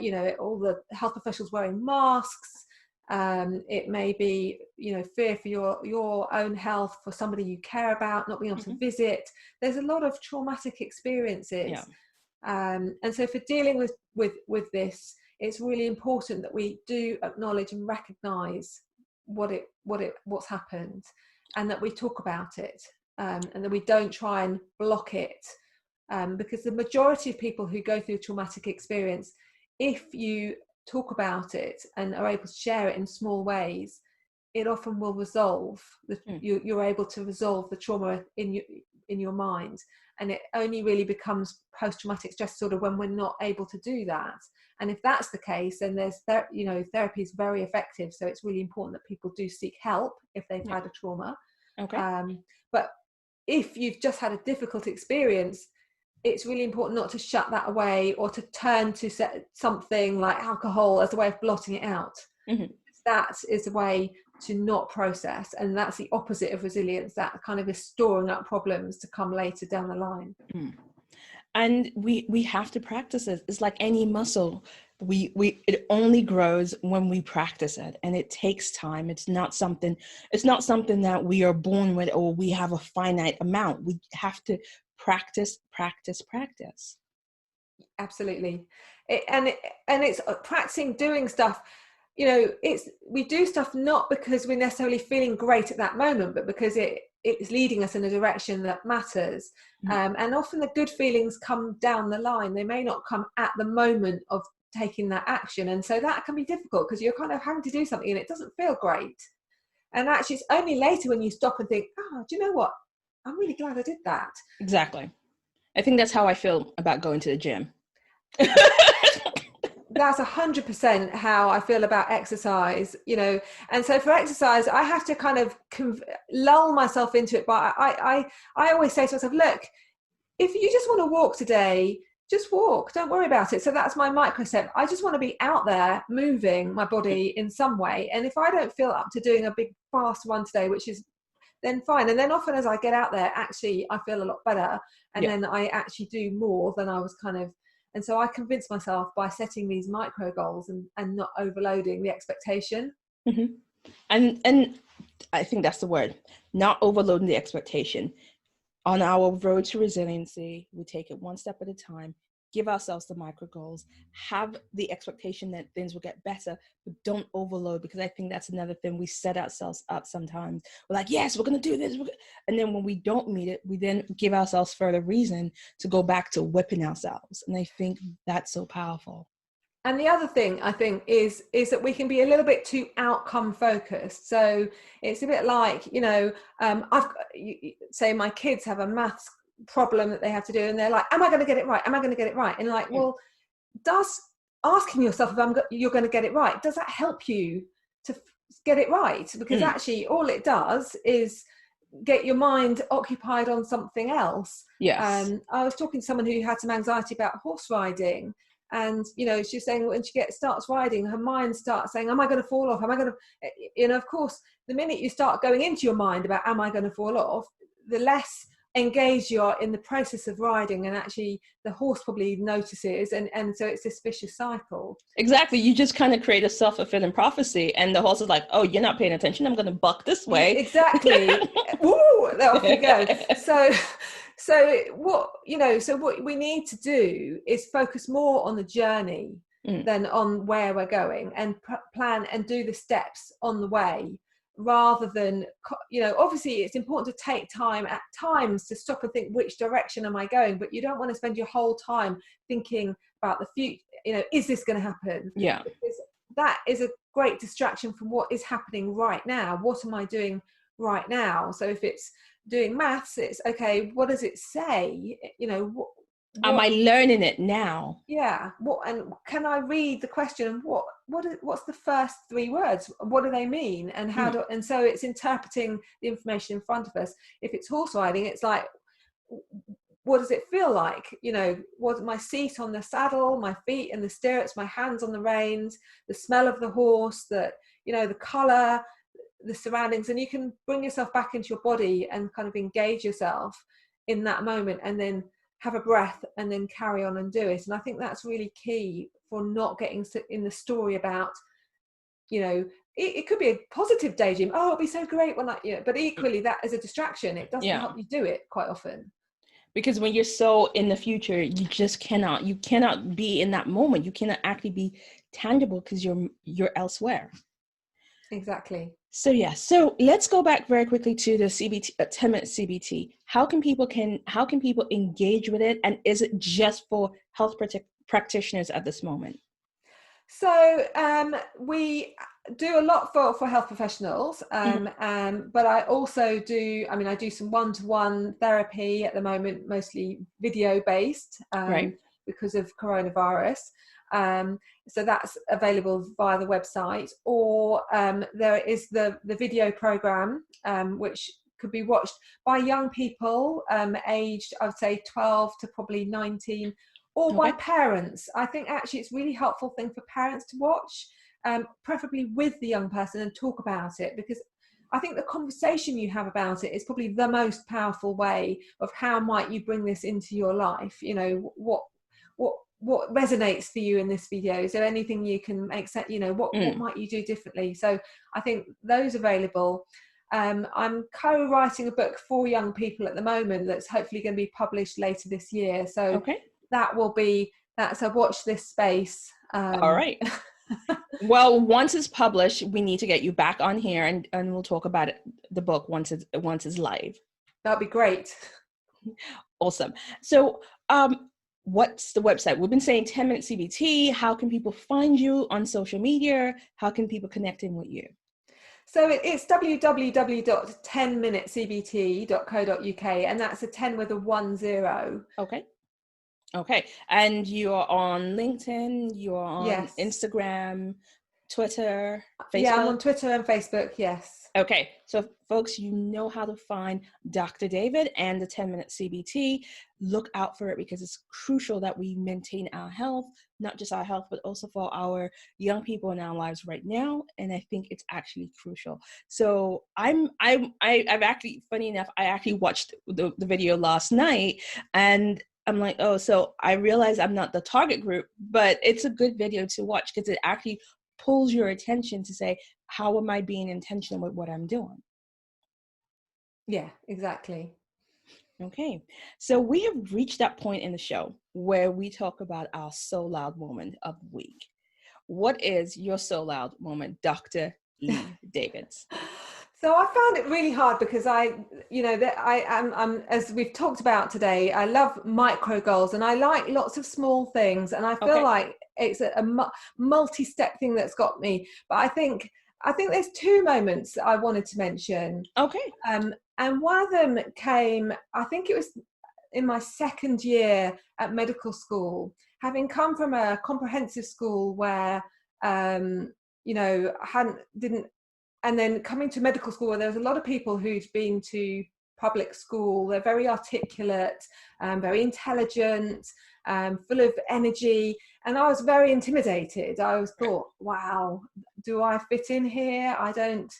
you know, all the health professionals wearing masks. It may be, you know, fear for your own health, for somebody you care about, not being able to visit. There's a lot of traumatic experiences. And so for dealing with this, it's really important that we do acknowledge and recognize what's happened, and that we talk about it, and that we don't try and block it, because the majority of people who go through a traumatic experience, if you talk about it and are able to share it in small ways, it often will resolve. You're able to resolve the trauma in your mind, and it only really becomes post-traumatic stress disorder when we're not able to do that. And if that's the case, then therapy is very effective. So it's really important that people do seek help if they've had a trauma. Okay. But if you've just had a difficult experience, it's really important not to shut that away or to turn to something like alcohol as a way of blotting it out. That is a way to not process, and that's the opposite of resilience. That kind of is storing up problems to come later down the line. And we have to practice it. It's like any muscle. it only grows when we practice it, and it takes time. It's not something that we are born with, or we have a finite amount. We have to practice. Absolutely. It's practicing doing stuff. We do stuff not because we're necessarily feeling great at that moment, but because it's leading us in a direction that matters. And often the good feelings come down the line. They may not come at the moment of taking that action, and so that can be difficult because you're kind of having to do something and it doesn't feel great. And actually it's only later when you stop and think, oh, do you know what, I'm really glad I did that. Exactly. I think that's how I feel about going to the gym. That's 100% how I feel about exercise, and so for exercise I have to kind of lull myself into it. But I always say to myself, look, if you just want to walk today, just walk, don't worry about it. So that's my micro step. I just want to be out there moving my body in some way, and if I don't feel up to doing a big fast one today, which is then fine. And then often as I get out there, actually I feel a lot better, and then I actually do more than I was and so I convince myself by setting these micro goals and not overloading the expectation. Mm-hmm. And I think that's the word, not overloading the expectation. On our road to resiliency, we take it one step at a time, give ourselves the micro goals, have the expectation that things will get better, but don't overload, because I think that's another thing. We set ourselves up sometimes. We're like, yes, we're going to do this. And then when we don't meet it, we then give ourselves further reason to go back to whipping ourselves. And I think that's so powerful. And the other thing I think is that we can be a little bit too outcome focused. So it's a bit like, say my kids have a maths problem that they have to do, and they're like, am I going to get it right? Am I going to get it right? And like, well, does asking yourself if you're going to get it right, does that help you to get it right? Because actually all it does is get your mind occupied on something else. Yes. I was talking to someone who had some anxiety about horse riding. And, she's saying when she starts riding, her mind starts saying, am I going to fall off? Am I going to, of course, the minute you start going into your mind about, am I going to fall off, the less engaged you are in the process of riding. And actually the horse probably notices. And so it's this vicious cycle. Exactly. You just kind of create a self-fulfilling prophecy. And the horse is like, oh, you're not paying attention. I'm going to buck this way. Exactly. Woo, off you go. So what we need to do is focus more on the journey than on where we're going, and plan and do the steps on the way, rather than, obviously it's important to take time at times to stop and think, which direction am I going? But you don't want to spend your whole time thinking about the future. Is this going to happen? Yeah. Because that is a great distraction from what is happening right now. What am I doing right now? So if it's doing maths, it's okay, what does it say? What am I learning it now? Yeah. And can I read the question, and what's the first three words? What do they mean? And and so it's interpreting the information in front of us. If it's horse riding, it's like, what does it feel like? What my seat on the saddle, my feet in the stirrups, my hands on the reins, the smell of the horse, the color, the surroundings. And you can bring yourself back into your body and kind of engage yourself in that moment, and then have a breath and then carry on and do it. And I think that's really key for not getting in the story about, it could be a positive daydream. Oh, it'll be so great when but equally that is a distraction. It doesn't help you do it quite often. Because when you're so in the future, you cannot be in that moment. You cannot actually be tangible because you're elsewhere. Exactly. So let's go back very quickly to the CBT, 10-minute CBT. How can people engage with it, and is it just for health practitioners at this moment? So we do a lot for health professionals, but I also do. I do some one-to-one therapy at the moment, mostly video-based, right, because of coronavirus. So that's available via the website, or there is the video program, which could be watched by young people aged, I would say 12 to probably 19, or by parents. I think actually it's a really helpful thing for parents to watch, preferably with the young person, and talk about it, because I think the conversation you have about it is probably the most powerful way of how might you bring this into your life. what resonates for you in this video? Is there anything you can make sense? What might you do differently? So I think those available. I'm co-writing a book for young people at the moment that's hopefully going to be published later this year. So that's a watch this space. All right. Well, once it's published, we need to get you back on here and we'll talk about it, the book once it's live. That'd be great. Awesome. So what's the website? We've been saying 10 Minute CBT. How can people find you on social media? How can people connect in with you? So it's www.10minutecbt.co.uk, and that's a 10 with a 10. Okay. And you're on LinkedIn, you're on Instagram, Twitter, Facebook? Yeah, I'm on Twitter and Facebook, yes. Okay, so folks, you know how to find Dr. David and the 10 Minute CBT. Look out for it because it's crucial that we maintain our health, not just our health, but also for our young people in our lives right now. And I think it's actually crucial. So I've actually, funny enough, I actually watched the video last night and I'm like, oh, so I realize I'm not the target group, but it's a good video to watch because it actually pulls your attention to say, how am I being intentional with what I'm doing? Yeah, exactly. Okay. So we have reached that point in the show where we talk about our So Loud moment of the week. What is your So Loud moment, Dr. Lee Davids? So I found it really hard because I'm as we've talked about today, I love micro goals and I like lots of small things, and I feel like it's a multi-step thing that's got me. But I think there's two moments that I wanted to mention. Okay. And one of them came, I think it was in my second year at medical school, having come from a comprehensive school where and then coming to medical school where there was a lot of people who'd been to public school. They're very articulate, very intelligent, full of energy. And I was very intimidated. I always thought, wow, do I fit in here? I don't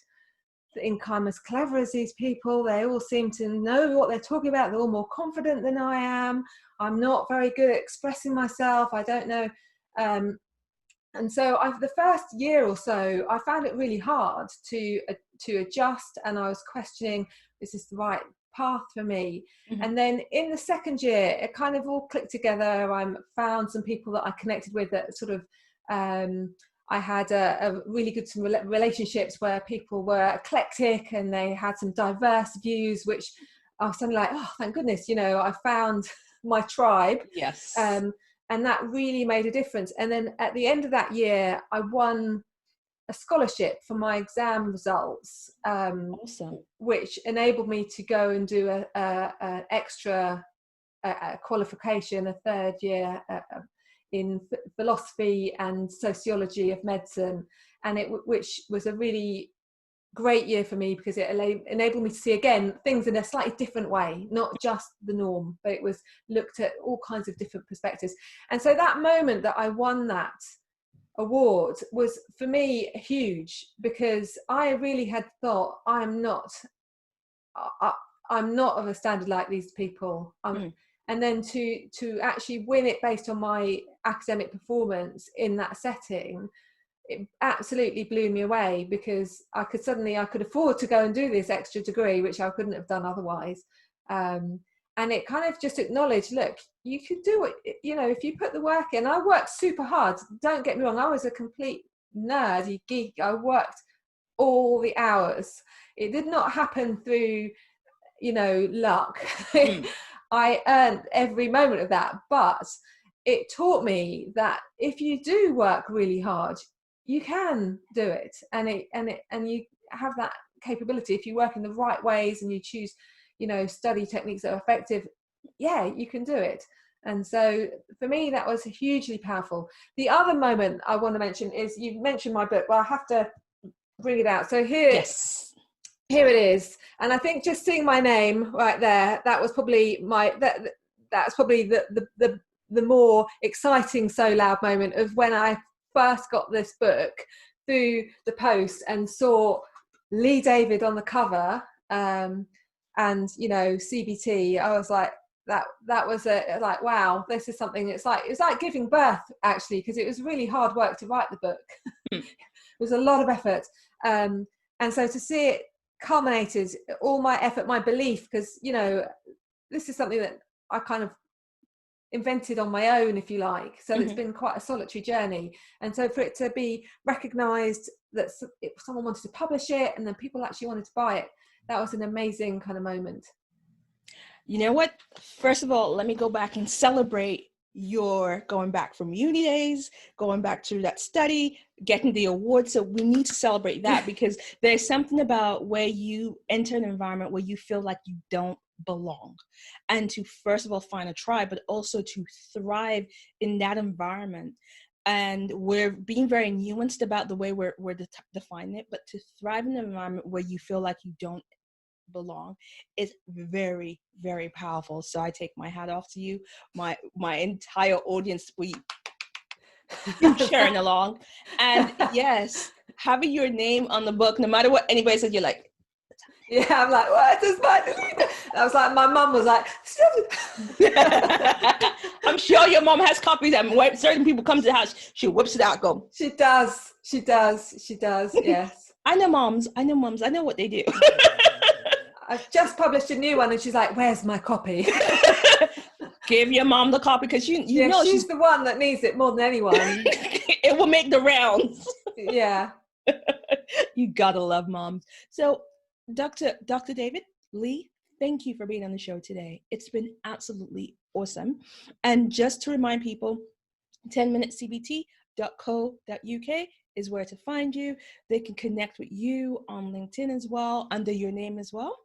think I'm as clever as these people. They all seem to know what they're talking about. They're all more confident than I am. I'm not very good at expressing myself. I don't know. And so the first year or so, I found it really hard to adjust, and I was questioning, is this the right path for me? Mm-hmm. And then in the second year, it kind of all clicked together. I found some people that I connected with that sort of, I had a really good some relationships where people were eclectic and they had some diverse views, which I was suddenly like, oh, thank goodness, I found my tribe. Yes. And that really made a difference. And then at the end of that year, I won a scholarship for my exam results, awesome. Which enabled me to go and do an extra qualification, a third year in philosophy and sociology of medicine, and which was a really great year for me because it enabled me to see again things in a slightly different way, not just the norm, but it was looked at all kinds of different perspectives. And so that moment that I won that award was for me huge, because I really had thought I'm not of a standard like these people. And then to actually win it based on my academic performance in that setting, it absolutely blew me away, because I could afford to go and do this extra degree, which I couldn't have done otherwise. And it kind of just acknowledged, look, you could do it, if you put the work in. I worked super hard. Don't get me wrong. I was a complete nerdy geek. I worked all the hours. It did not happen through, luck. I earned every moment of that, but it taught me that if you do work really hard, you can do it, and you have that capability if you work in the right ways and you choose, study techniques that are effective. Yeah, you can do it. And so for me, that was hugely powerful. The other moment I want to mention is, you mentioned my book. Well, I have to bring it out. So here it is. And I think just seeing my name right there, that was probably that's probably the more exciting So Loud moment of when I first got this book through the post and saw Lee David on the cover, and CBT. I was like, that was like, wow, this is something. It's like giving birth, actually, because it was really hard work to write the book. It was a lot of effort, and so to see it culminated, all my effort, my belief, because this is something that I kind of invented on my own, if you like, so it's been quite a solitary journey, and so for it to be recognized that someone wanted to publish it and then people actually wanted to buy it, that was an amazing kind of moment. You know what? First of all, let me go back and celebrate your going back from uni days, going back to that study, getting the award. So we need to celebrate that, because there's something about where you enter an environment where you feel like you don't belong, and to first of all find a tribe, but also to thrive in that environment. And we're being very nuanced about the way we're defining it, but to thrive in an environment where you feel like you don't belong is very, very powerful. So I take my hat off to you, my entire audience. We sharing along, and yes, having your name on the book, no matter what anybody says, you're like, yeah, I'm like, what does my I was like, my mum was like, I'm sure your mom has copies, and when certain people come to the house, she whips it out, go. She does, yes. I know moms, I know what they do. I've just published a new one, and she's like, where's my copy? Give your mom the copy, because you know she's the one that needs it more than anyone. It will make the rounds. Yeah. You gotta love moms. So Dr. David Lee, thank you for being on the show today. It's been absolutely awesome. And just to remind people, 10minutecbt.co.uk is where to find you. They can connect with you on LinkedIn as well, under your name as well.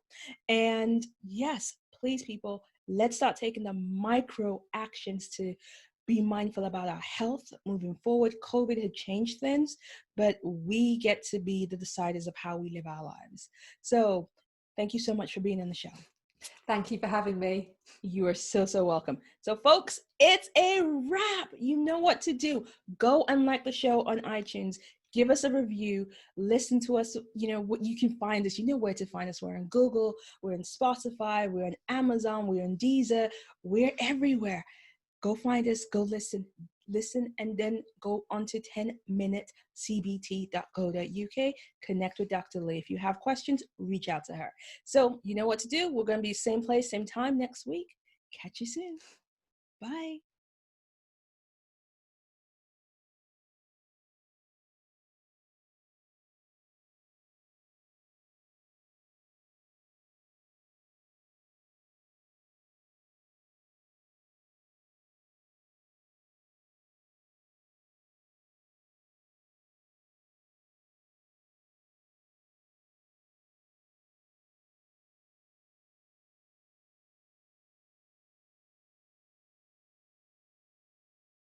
And yes, please, people, let's start taking the micro actions to be mindful about our health moving forward. COVID had changed things, but we get to be the deciders of how we live our lives. So thank you so much for being on the show. Thank you for having me. You are so welcome. So folks, it's a wrap. You know what to do. Go and like the show on iTunes. Give us a review. Listen to us. You know what, you can find us. You know where to find us. We're on Google. We're on Spotify. We're on Amazon. We're on Deezer. We're everywhere. Go find us. Go listen, and then go onto 10minutecbt.co.uk. Connect with Dr. Lee. If you have questions, reach out to her. So you know what to do. We're going to be same place, same time next week. Catch you soon. Bye.